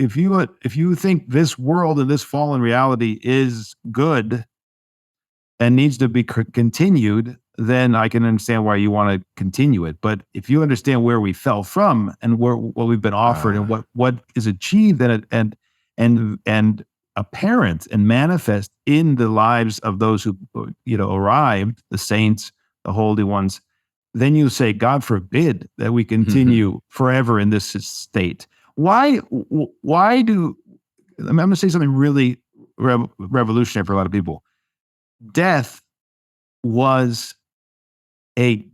think this world and this fallen reality is good and needs to be continued, then I can understand why you want to continue it. But if you understand where we fell from and what we've been offered and what is achieved and apparent and manifest in the lives of those who arrived, the saints, the holy ones, then you say, God forbid that we continue forever in this state. Why do, I'm going to say something really revolutionary for a lot of people. Death was a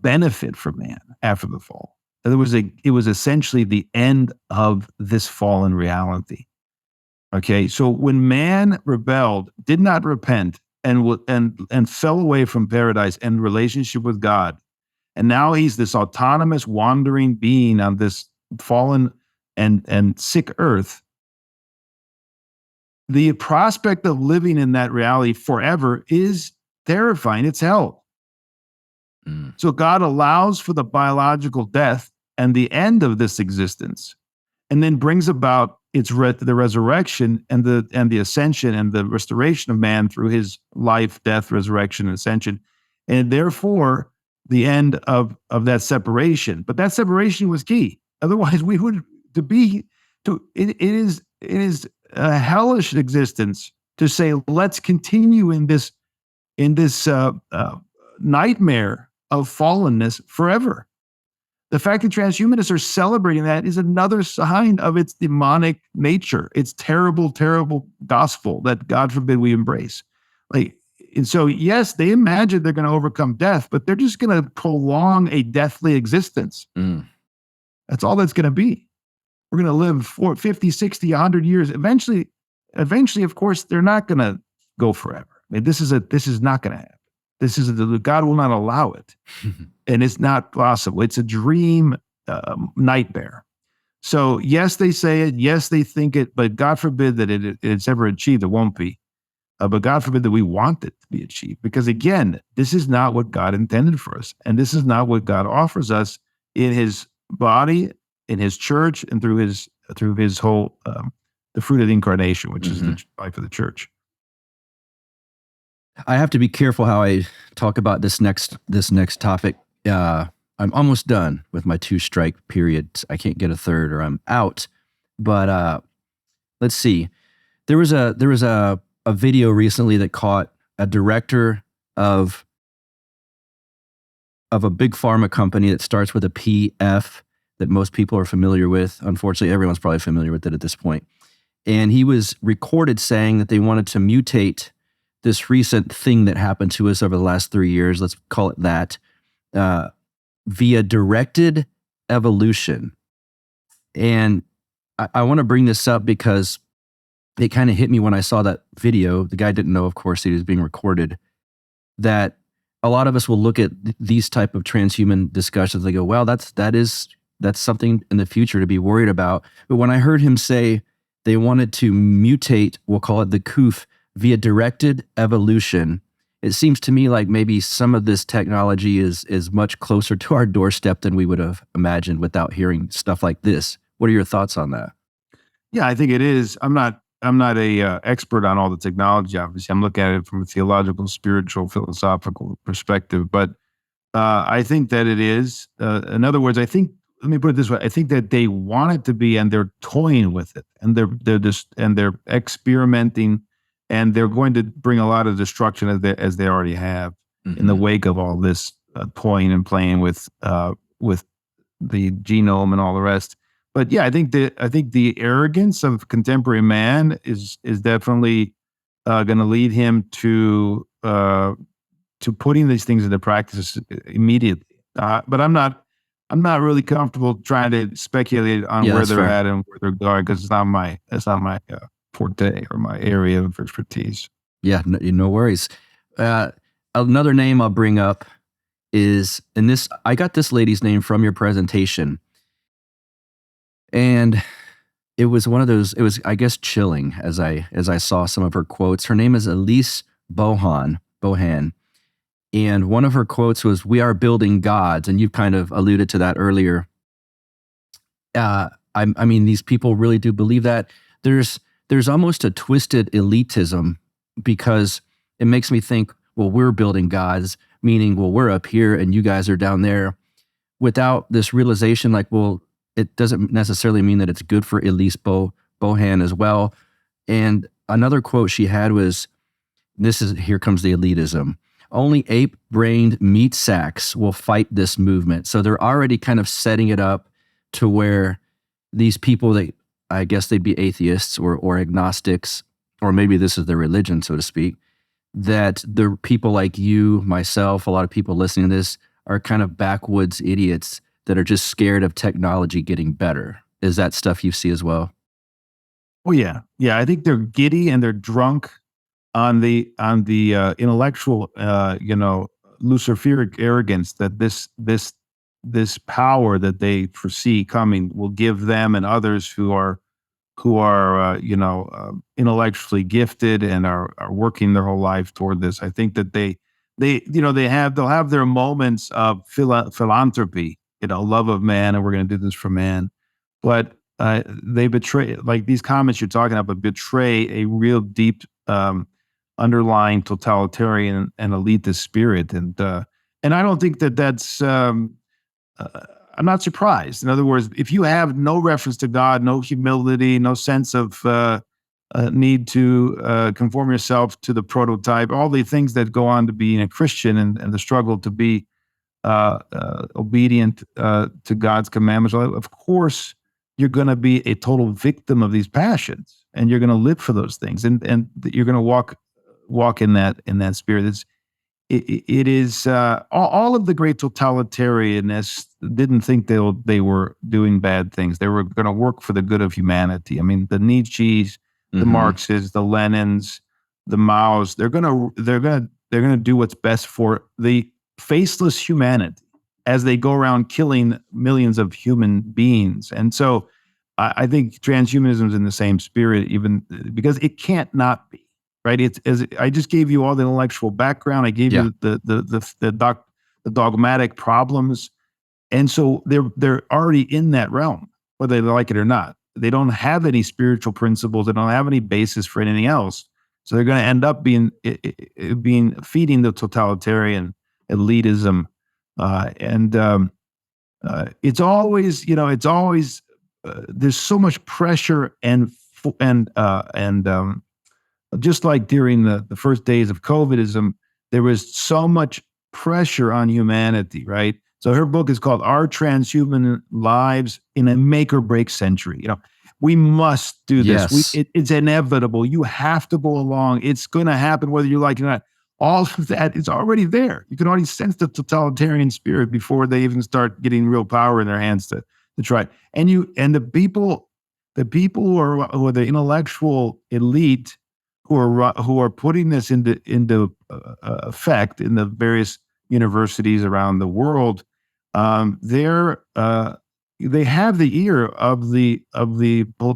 benefit for man after the fall. It was essentially the end of this fallen reality. Okay, so when man rebelled, did not repent, and fell away from paradise and relationship with God, and now he's this autonomous wandering being on this fallen and sick earth, the prospect of living in that reality forever is terrifying. It's hell. So God allows for the biological death and the end of this existence, and then brings about the resurrection and the ascension and the restoration of man through his life, death, resurrection, and ascension, and therefore the end of that separation. But that separation was key. Otherwise, we would it is a hellish existence to say, let's continue in this nightmare of fallenness forever. The fact that transhumanists are celebrating that is another sign of its demonic nature. It's terrible, terrible gospel that God forbid we embrace. And so, yes, they imagine they're going to overcome death, but they're just going to prolong a deathly existence. That's all that's going to be. We're going to live 50, 60, 100 years. Eventually, of course, they're not going to go forever. I mean, this is not going to happen. God will not allow it. And it's not possible. It's a dream nightmare. So yes, they say it. Yes, they think it, but God forbid that it's ever achieved. It won't be. But God forbid that we want it to be achieved. Because again, this is not what God intended for us. And this is not what God offers us in his body, in his church, and through his whole, the fruit of the incarnation, which is the life of the church. I have to be careful how I talk about this next topic. I'm almost done with my 2-strike period. I can't get a third or I'm out. But let's see. There was a video recently that caught a director of a big pharma company that starts with a PF that most people are familiar with. Unfortunately, everyone's probably familiar with it at this point. And he was recorded saying that they wanted to mutate this recent thing that happened to us over the last 3 years, let's call it that, via directed evolution. And I want to bring this up because it kind of hit me when I saw that video. The guy didn't know, of course, he was being recorded, that a lot of us will look at these type of transhuman discussions. They go, well, that's something in the future to be worried about. But when I heard him say they wanted to mutate, we'll call it the COOF, via directed evolution, it seems to me like maybe some of this technology is much closer to our doorstep than we would have imagined without hearing stuff like this. What are your thoughts on that? Yeah, I think it is. I'm not a expert on all the technology. Obviously, I'm looking at it from a theological, spiritual, philosophical perspective. But I think that it is. In other words, let me put it this way: I think that they want it to be, and they're toying with it, and they're experimenting. And they're going to bring a lot of destruction as they already have in the wake of all this toying and playing with the genome and all the rest. But yeah, I think the arrogance of contemporary man is definitely going to lead him to putting these things into practice immediately. But I'm not really comfortable trying to speculate on where they're at and where they're going, because it's not my forte or my area of expertise. Yeah, no worries. Another name I'll bring up is, I got this lady's name from your presentation, and it was one of those, it was, I guess, chilling as I saw some of her quotes. Her name is Elise Bohan, and one of her quotes was, "We are building gods," and you've kind of alluded to that earlier. I mean, these people really do believe that. There's almost a twisted elitism, because it makes me think, well, we're building gods, meaning, well, we're up here and you guys are down there, without this realization, like, well, it doesn't necessarily mean that it's good for Elise Bohan as well. And another quote she had was, here comes the elitism: "Only ape-brained meat sacks will fight this movement." So they're already kind of setting it up to where these people that, I guess they'd be atheists or agnostics, or maybe this is their religion, so to speak, that the people like you, myself, a lot of people listening to this are kind of backwoods idiots that are just scared of technology getting better. Is that stuff you see as well? Oh yeah. Yeah, I think they're giddy and they're drunk on the intellectual, Luciferic arrogance that this power that they foresee coming will give them and others who are intellectually gifted and are working their whole life toward this. I think that they'll have their moments of philanthropy, love of man, and we're going to do this for man. But they betray, like these comments you're talking about, betray a real deep underlying totalitarian and elitist spirit, and I don't think that's. I'm not surprised. In other words, if you have no reference to God, no humility, no sense of need to conform yourself to the prototype, all the things that go on to being a Christian and the struggle to be obedient to God's commandments. Of course, you're going to be a total victim of these passions, and you're going to live for those things, and you're going to walk in that spirit. It is all of the great totalitarianists didn't think they were doing bad things. They were going to work for the good of humanity. I mean, the Nietzsche's, the Marxists, the Lenins, the Maos. They're gonna do what's best for the faceless humanity as they go around killing millions of human beings. And so, I think transhumanism is in the same spirit, even because it can't not be. Right? It's as I just gave you all the intellectual background. I gave you the dogmatic problems, and so they're already in that realm, whether they like it or not. They don't have any spiritual principles. They don't have any basis for anything else. So they're going to end up being feeding the totalitarian elitism, and it's always there's so much pressure and just like during the first days of COVIDism, there was so much pressure on humanity, right? So her book is called Our Transhuman Lives in a Make or Break Century. We must do this. Yes. It's inevitable. You have to go along. It's going to happen whether you like it or not. All of that is already there. You can already sense the totalitarian spirit before they even start getting real power in their hands to try it. And the people who are the intellectual elite who are putting this into effect in the various universities around the world, they have the ear of the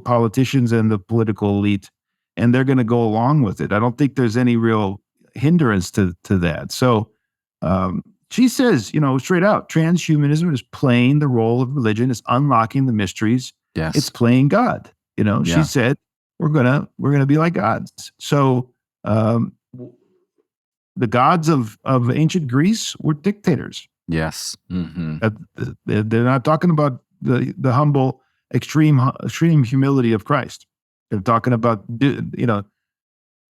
politicians and the political elite, and they're going to go along with it. I don't think there's any real hindrance to that. So she says, straight out, transhumanism is playing the role of religion. It's unlocking the mysteries. Yes. It's playing God. She said, we're gonna be like gods. So the gods of ancient Greece were dictators. Yes. Mm-hmm. They're not talking about the humble, extreme humility of Christ. They're talking about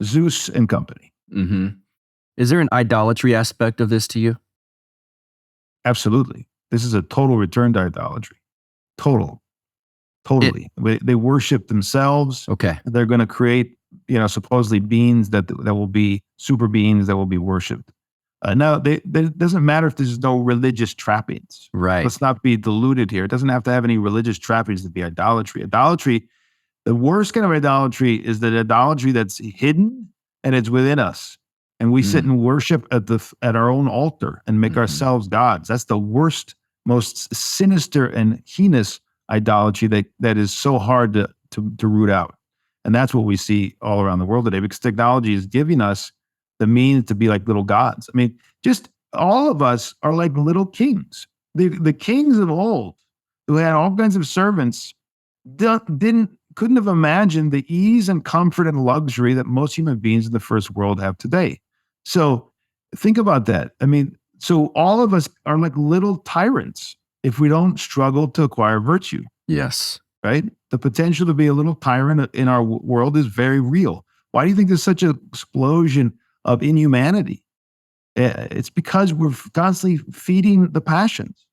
Zeus and company. Mm-hmm. Is there an idolatry aspect of this to you? Absolutely. This is a total return to idolatry. Totally. They worship themselves. Okay. They're going to create, supposedly beings that will be super beings that will be worshipped. Now, it doesn't matter if there's no religious trappings. Right. Let's not be deluded here. It doesn't have to have any religious trappings to be idolatry. Idolatry, the worst kind of idolatry is the idolatry that's hidden and it's within us. And we sit and worship at our own altar and make ourselves gods. That's the worst, most sinister and heinous idolatry that is so hard to root out. And that's what we see all around the world today, because technology is giving us the means to be like little gods. I mean, just all of us are like little kings. The kings of old, who had all kinds of servants, couldn't have imagined the ease and comfort and luxury that most human beings in the first world have today. So think about that. I mean, so all of us are like little tyrants if we don't struggle to acquire virtue. Yes. Right? The potential to be a little tyrant in our world is very real. Why do you think there's such an explosion of inhumanity? It's because we're constantly feeding the passions,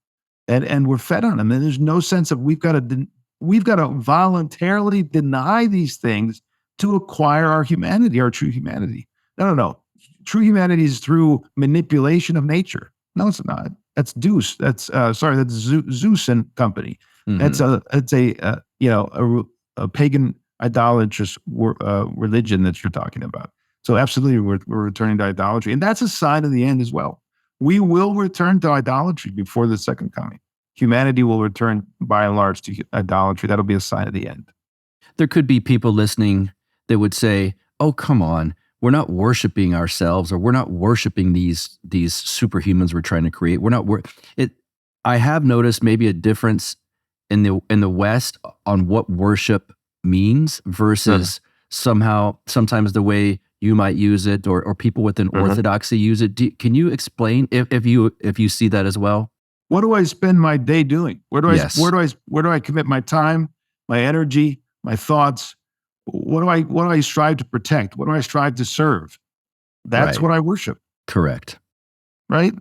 and we're fed on them. And there's no sense of we've got to voluntarily deny these things to acquire our humanity, our true humanity. No. True humanity is through manipulation of nature. No, it's not. That's Zeus. That's Zeus and company. Mm-hmm. That's a pagan idolatrous religion that you're talking about. So absolutely, we're returning to idolatry, and that's a sign of the end as well. We will return to idolatry before the second coming. Humanity will return, by and large, to idolatry. That'll be a sign of the end. There could be people listening that would say, "Oh, come on. We're not worshiping ourselves, or we're not worshiping these superhumans we're trying to create. We're not. I have noticed maybe a difference in the West on what worship means versus sometimes the way you might use it, or people within orthodoxy use it. Can you explain if you see that as well? What do I spend my day doing? Where do I commit my time, my energy, my thoughts? What do I strive to protect? What do I strive to serve? That's Right. what I worship, Correct. right?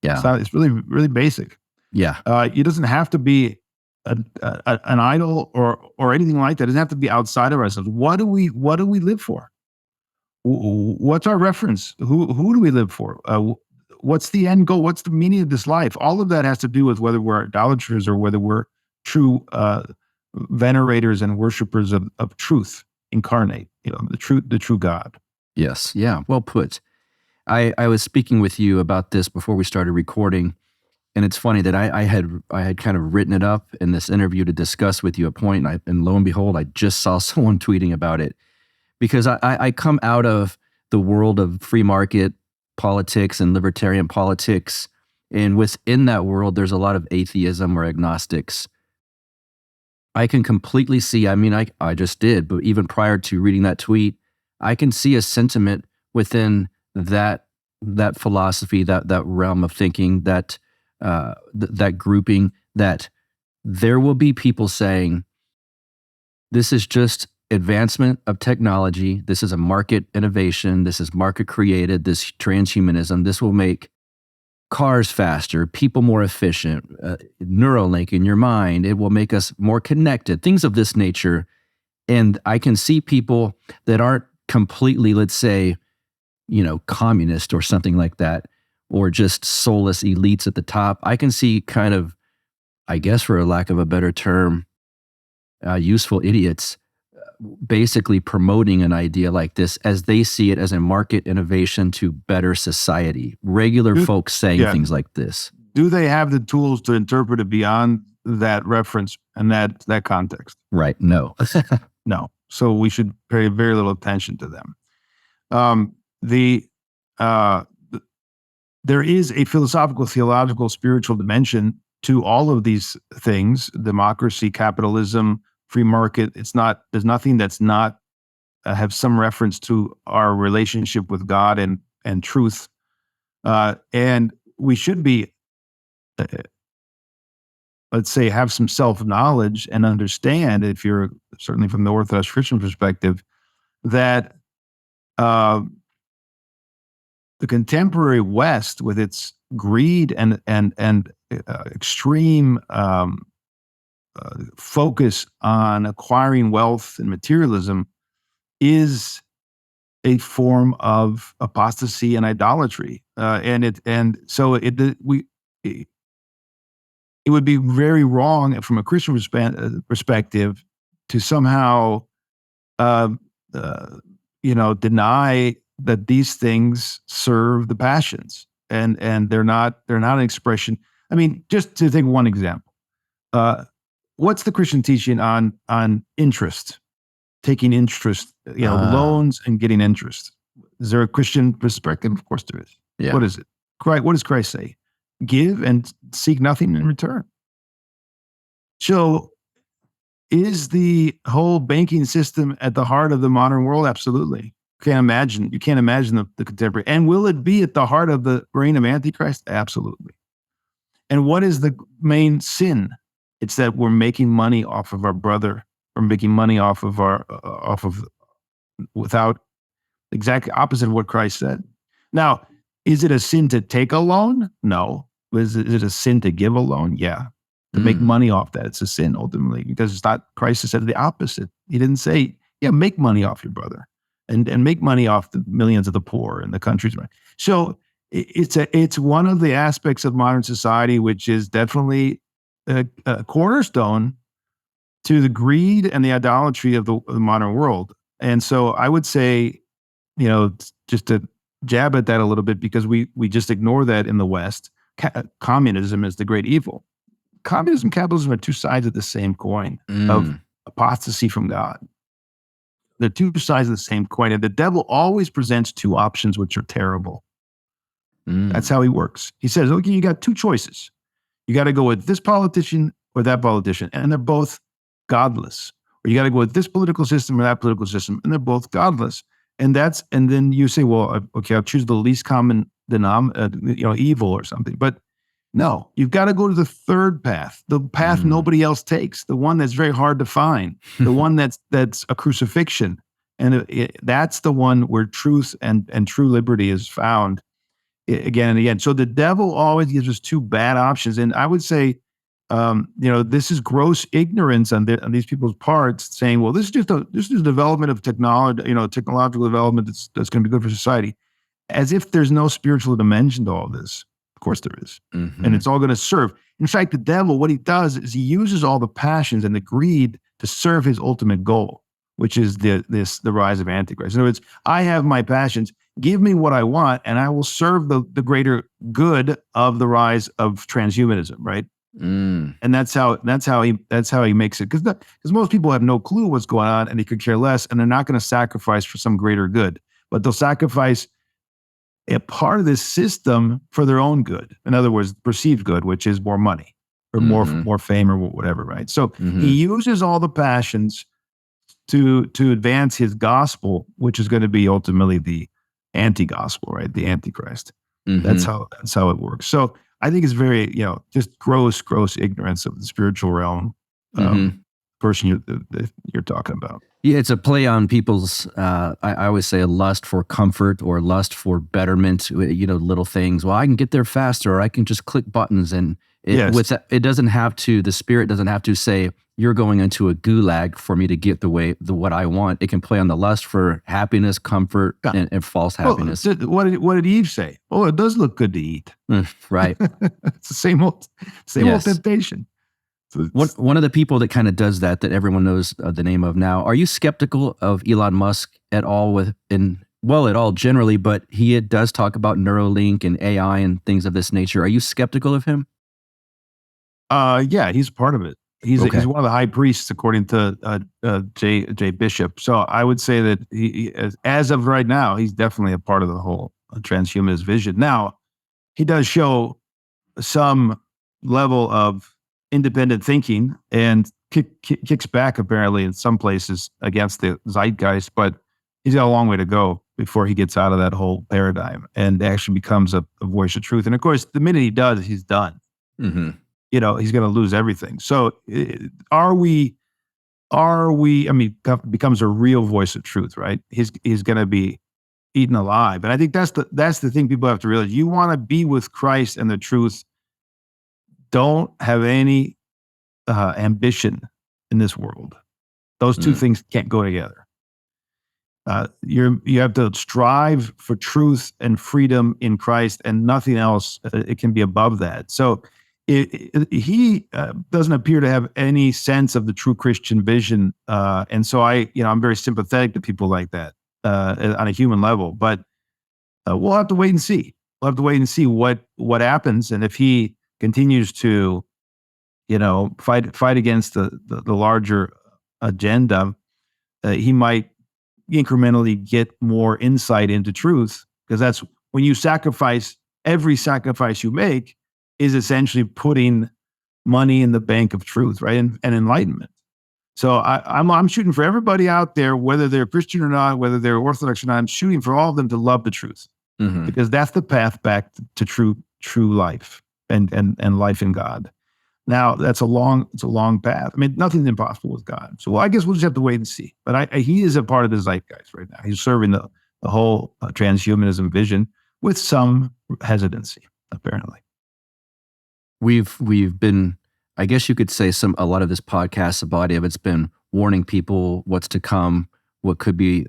Yeah. So it's really, really basic. Yeah. It doesn't have to be an idol or anything like that. It doesn't have to be outside of ourselves. What do we live for? What's our reference? Who do we live for? What's the end goal? What's the meaning of this life? All of that has to do with whether we're idolaters or whether we're true venerators and worshipers of truth incarnate. The true God. Yes. Yeah. Well put. I was speaking with you about this before we started recording, and it's funny that I had kind of written it up in this interview to discuss with you a point, and lo and behold, I just saw someone tweeting about it, because I come out of the world of free market politics and libertarian politics, and within that world, there's a lot of atheism or agnostics. I can completely see, I mean, I just did, but even prior to reading that tweet, I can see a sentiment within that philosophy, that realm of thinking, that grouping, that there will be people saying, this is just advancement of technology, this is a market innovation, this is market created, this transhumanism, this will make cars faster, people more efficient, Neuralink in your mind, it will make us more connected, things of this nature. And I can see people that aren't completely, let's say, communist or something like that, or just soulless elites at the top. I can see kind of, I guess for a lack of a better term, useful idiots basically promoting an idea like this as they see it as a market innovation to better society. Regular folks saying things like this. Do they have the tools to interpret it beyond that reference and that context? Right. No. No. So we should pay very little attention to them. There is a philosophical, theological, spiritual dimension to all of these things: democracy, capitalism, free market. There's nothing that's not have some reference to our relationship with God and truth. And we should be, let's say, have some self-knowledge and understand, if you're certainly from the Orthodox Christian perspective, that the contemporary West, with its greed and extreme focus on acquiring wealth and materialism, is a form of apostasy and idolatry, it would be very wrong from a Christian perspective to somehow deny that these things serve the passions, and they're not an expression. I mean, just to take one example, what's the Christian teaching on interest, taking interest, loans and getting interest? Is there a Christian perspective? Of course there is. Yeah. What is it? What does Christ say? Give and seek nothing in return. So is the whole banking system at the heart of the modern world? Absolutely. You can't imagine the contemporary. And will it be at the heart of the reign of Antichrist? Absolutely. And what is the main sin? It's that we're making money off of our brother. We're making money without exactly opposite of what Christ said. Now, is it a sin to take a loan? No. Is it a sin to give a loan? Yeah. To make money off that, it's a sin ultimately, because it's not. Christ has said the opposite. He didn't say, make money off your brother and make money off the millions of the poor in the countries. So it's one of the aspects of modern society which is definitely a cornerstone to the greed and the idolatry of the modern world. And so I would say, just to jab at that a little bit, because we just ignore that in the West. Communism is the great evil. Communism and capitalism are two sides of the same coin of apostasy from God. They're two sides of the same coin, and the devil always presents two options which are terrible. That's how he works. He says, okay, you got two choices. You got to go with this politician or that politician, and they're both godless. Or you got to go with this political system or that political system, and they're both godless. And then you say, well, okay, I'll choose the least common evil or something. But No, you've got to go to the third path, the path nobody else takes, the one that's very hard to find, the one that's a crucifixion. And that's the one where truth and true liberty is found again and again. So the devil always gives us two bad options. And I would say, this is gross ignorance on these people's parts, saying, well, this is just a development of technology, technological development that's going to be good for society, as if there's no spiritual dimension to all this. Of course there is. And it's all going to serve. In fact, the devil, what he does is he uses all the passions and the greed to serve his ultimate goal, which is the rise of Antichrist. In other words, I have my passions. Give me what I want, and I will serve the greater good of the rise of transhumanism, right? And that's how he makes it. Because most people have no clue what's going on, and they could care less, and they're not going to sacrifice for some greater good, but they'll sacrifice a part of this system for their own good. In other words, perceived good, which is more money or more fame or whatever, right? So he uses all the passions to advance his gospel, which is going to be ultimately the anti-gospel, right? The Antichrist. That's how it works. So I think it's very, just gross ignorance of the spiritual realm person you're talking about. Yeah, it's a play on people's, I always say, a lust for comfort or lust for betterment, little things. Well, I can get there faster, or I can just click buttons. And it doesn't have to, the spirit doesn't have to say, you're going into a gulag for me to get what I want. It can play on the lust for happiness, comfort, and false happiness. What did Eve say? Oh, it does look good to eat. Right. It's the same old temptation. One of the people that kind of does that everyone knows the name of now. Are you skeptical of Elon Musk at all at all generally, but he does talk about Neuralink and AI and things of this nature. Are you skeptical of him? Yeah, he's part of it. He's one of the high priests, according to J. Bishop. So I would say that he, as of right now, he's definitely a part of the whole transhumanist vision. Now, he does show some level of independent thinking and kicks back apparently in some places against the zeitgeist, but he's got a long way to go before he gets out of that whole paradigm and actually becomes a voice of truth. And of course, the minute he does, he's done. He's going to lose everything. So becomes a real voice of truth, right? He's going to be eaten alive. And I think that's the thing people have to realize. You want to be with Christ and the truth. Don't have any ambition in this world. Those two things can't go together. You have to strive for truth and freedom in Christ, and nothing else. It can be above that. So he doesn't appear to have any sense of the true Christian vision, and so I'm very sympathetic to people like that on a human level. But we'll have to wait and see. We'll have to wait and see what happens, and if he continues to, fight against the larger agenda, he might incrementally get more insight into truth, because that's when you sacrifice. Every sacrifice you make is essentially putting money in the bank of truth, right, and enlightenment. So I'm shooting for everybody out there, whether they're Christian or not, whether they're Orthodox or not. I'm shooting for all of them to love the truth, because that's the path back to true life. And life in God. Now it's a long path. I mean, nothing's impossible with God. So I guess we'll just have to wait and see. But he is a part of the zeitgeist right now. He's serving the whole transhumanism vision with some hesitancy, apparently. We've been, I guess you could say, a lot of this podcast, the body of it's been warning people what's to come, what could be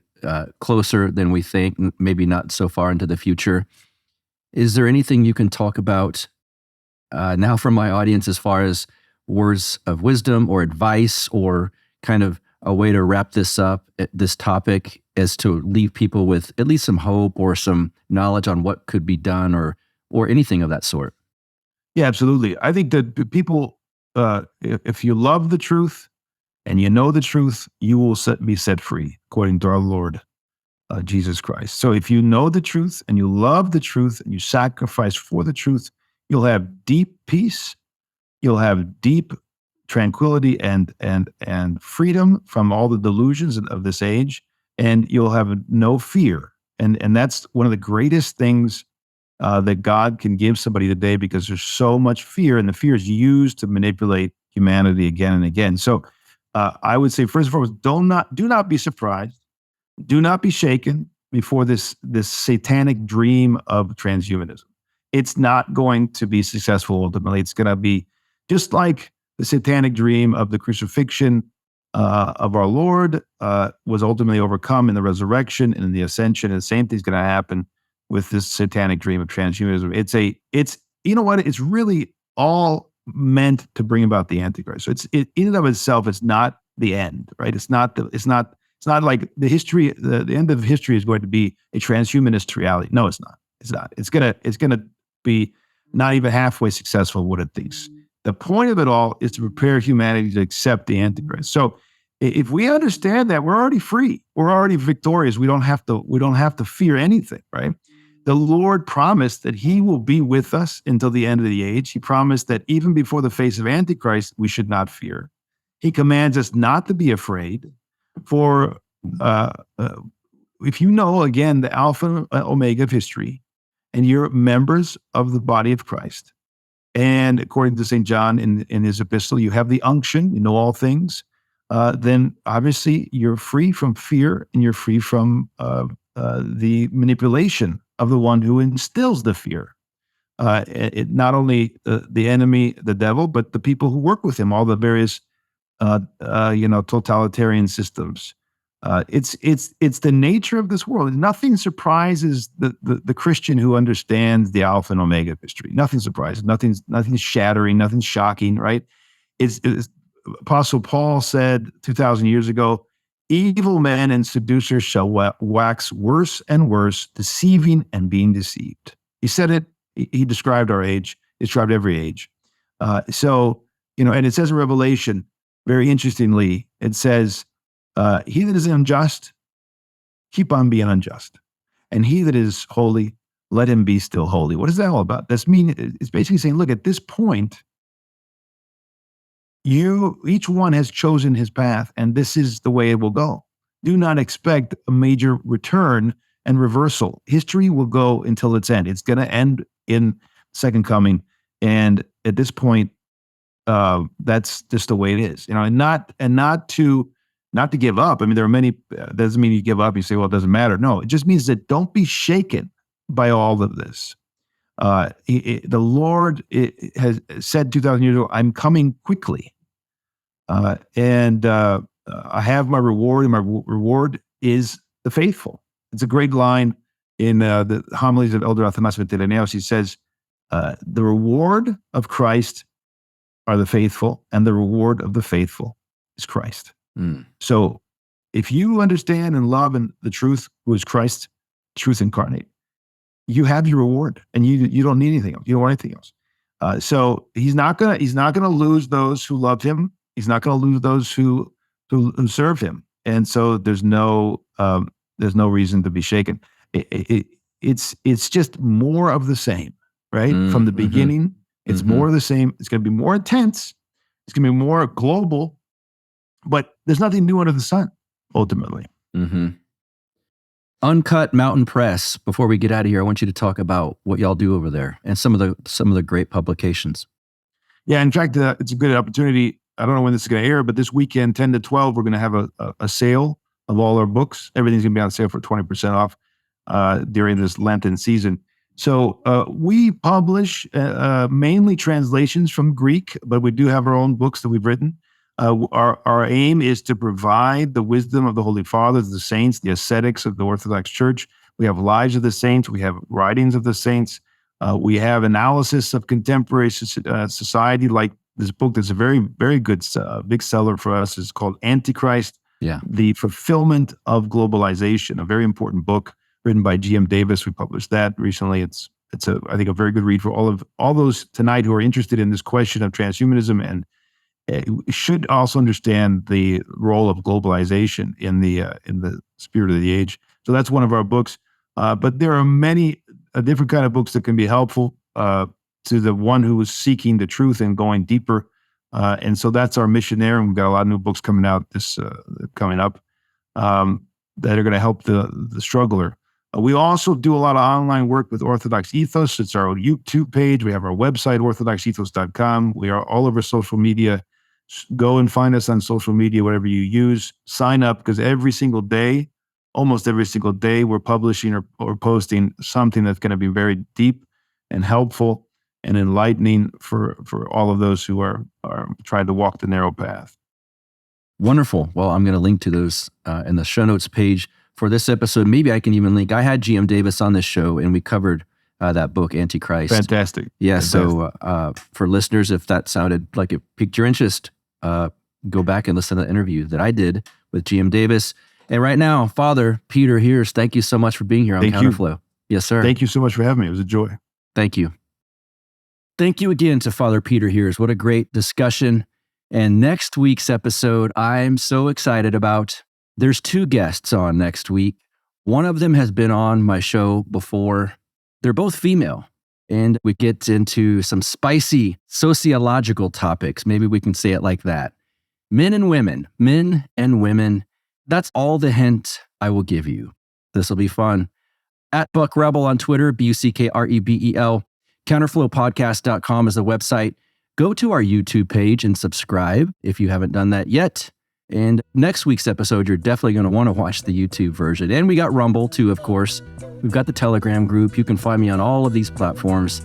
closer than we think, maybe not so far into the future. Is there anything you can talk about now from my audience as far as words of wisdom or advice, or kind of a way to wrap this up, this topic, as to leave people with at least some hope or some knowledge on what could be done, or anything of that sort? Yeah, absolutely. I think that people, if you love the truth and you know the truth, you will be set free, according to our Lord Jesus Christ. So if you know the truth and you love the truth and you sacrifice for the truth, you'll have deep peace, you'll have deep tranquility and freedom from all the delusions of this age, and you'll have no fear. And that's one of the greatest things that God can give somebody today because there's so much fear, and the fear is used to manipulate humanity again and again. So I would say, first and foremost, do not be surprised. Do not be shaken before this satanic dream of transhumanism. It's not going to be successful ultimately. It's going to be just like the satanic dream of the crucifixion of our Lord was ultimately overcome in the resurrection and in the ascension. And the same thing's going to happen with this satanic dream of transhumanism. It's you know what? It's really all meant to bring about the Antichrist. So in and of itself, it's not the end, right? It's not like the history. The end of history is going to be a transhumanist reality. No, it's not. It's not. It's gonna be not even halfway successful what it thinks. The point of it all is to prepare humanity to accept the Antichrist. So if we understand that, we're already free. We're already victorious. We don't have to fear anything, right? The Lord promised that He will be with us until the end of the age. He promised that even before the face of Antichrist, we should not fear. He commands us not to be afraid. For if you know, again, the Alpha and Omega of history, and you're members of the body of Christ, and according to St. John in his epistle, you have the unction, you know all things, then obviously you're free from fear and you're free from the manipulation of the one who instills the fear. Not only the enemy, the devil, but the people who work with him, all the various totalitarian systems. It's the nature of this world. Nothing surprises the Christian who understands the Alpha and Omega of history. Nothing surprises. Nothing's shattering. Nothing's shocking. Right? It's Apostle Paul said 2,000 years ago, "Evil men and seducers shall wax worse and worse, deceiving and being deceived." He said it. He described our age. He described every age. And it says in Revelation, very interestingly, it says, "He that is unjust, keep on being unjust. And he that is holy, let him be still holy." What is that all about? It's basically saying, look, at this point, each one has chosen his path, and this is the way it will go. Do not expect a major return and reversal. History will go until its end. It's going to end in second coming. And at this point, that's just the way it is, and not to give up. I mean, there are many, doesn't mean you give up. You say, well, it doesn't matter. No, it just means that don't be shaken by all of this. The Lord has said 2,000 years ago, "I'm coming quickly. And I have my reward, and my reward is the faithful." It's a great line in the homilies of Elder Athanasius Vitileneus. He says, "The reward of Christ are the faithful, and the reward of the faithful is Christ." So if you understand and love and the truth, who is Christ, truth incarnate, you have your reward, and you don't need anything else. You don't want anything else. So he's not gonna lose those who love him. He's not going to lose those who serve him, and so there's no reason to be shaken. It's just more of the same, right? From the beginning, it's more of the same. It's going to be more intense. It's going to be more global, but there's nothing new under the sun. Ultimately, Uncut Mountain Press. Before we get out of here, I want you to talk about what y'all do over there and some of the great publications. Yeah, in fact, it's a good opportunity. I don't know when this is going to air, but this weekend, 10 to 12, we're going to have a sale of all our books. Everything's going to be on sale for 20% off during this Lenten season. So we publish mainly translations from Greek, but we do have our own books that we've written. Our aim is to provide the wisdom of the Holy Fathers, the saints, the ascetics of the Orthodox Church. We have lives of the saints. We have writings of the saints. We have analysis of contemporary society, like this book that's a very, very good big seller for us is called Antichrist, The Fulfillment of Globalization, a very important book written by G.M. Davis. We published that recently. It's I think a very good read for all those tonight who are interested in this question of transhumanism and should also understand the role of globalization in the spirit of the age. So that's one of our books. But there are many different kind of books that can be helpful to the one who is seeking the truth and going deeper. And so that's our mission there. And we've got a lot of new books coming out coming up that are going to help the struggler. We also do a lot of online work with Orthodox Ethos. It's our YouTube page. We have our website, orthodoxethos.com. We are all over social media. Go and find us on social media, whatever you use. Sign up, because every single day, almost every single day, we're publishing or posting something that's going to be very deep and helpful and enlightening for all of those who are trying to walk the narrow path. Wonderful. Well, I'm going to link to those in the show notes page for this episode. Maybe I can even link. I had GM Davis on this show, and we covered that book, Antichrist. Fantastic. Yeah. Fantastic. So for listeners, if that sounded like it piqued your interest, go back and listen to the interview that I did with GM Davis. And right now, Father Peter Heers, thank you so much for being here on Counterflow. Yes, sir. Thank you so much for having me. It was a joy. Thank you. Thank you again to Father Peter Heers. What a great discussion. And next week's episode, I'm so excited about. There's 2 guests on next week. One of them has been on my show before. They're both female. And we get into some spicy sociological topics. Maybe we can say it like that. Men and women. That's all the hint I will give you. This will be fun. At Buck Rebel on Twitter, BuckRebel. Counterflowpodcast.com is the website. Go to our YouTube page and subscribe if you haven't done that yet. And next week's episode, you're definitely going to want to watch the YouTube version. And we got Rumble too, of course. We've got the Telegram group. You can find me on all of these platforms.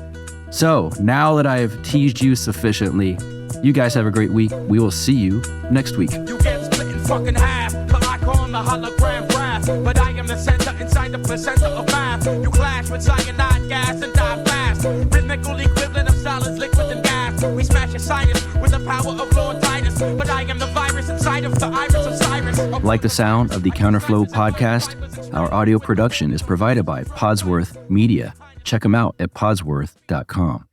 So now that I've teased you sufficiently, you guys have a great week. We will see you next week. You get split in fucking half, but I call him the hologram brass. But I am the center inside the placenta of math. You clash with cyanide gas and die fast. Rhythmical equivalent of solids, liquid, and gas. We smash your sinus with the power of Lord Titus. But I am the virus inside of the iris of Cyrus. Like the sound of the Counterflow podcast? Our audio production is provided by Podsworth Media. Check them out at podsworth.com.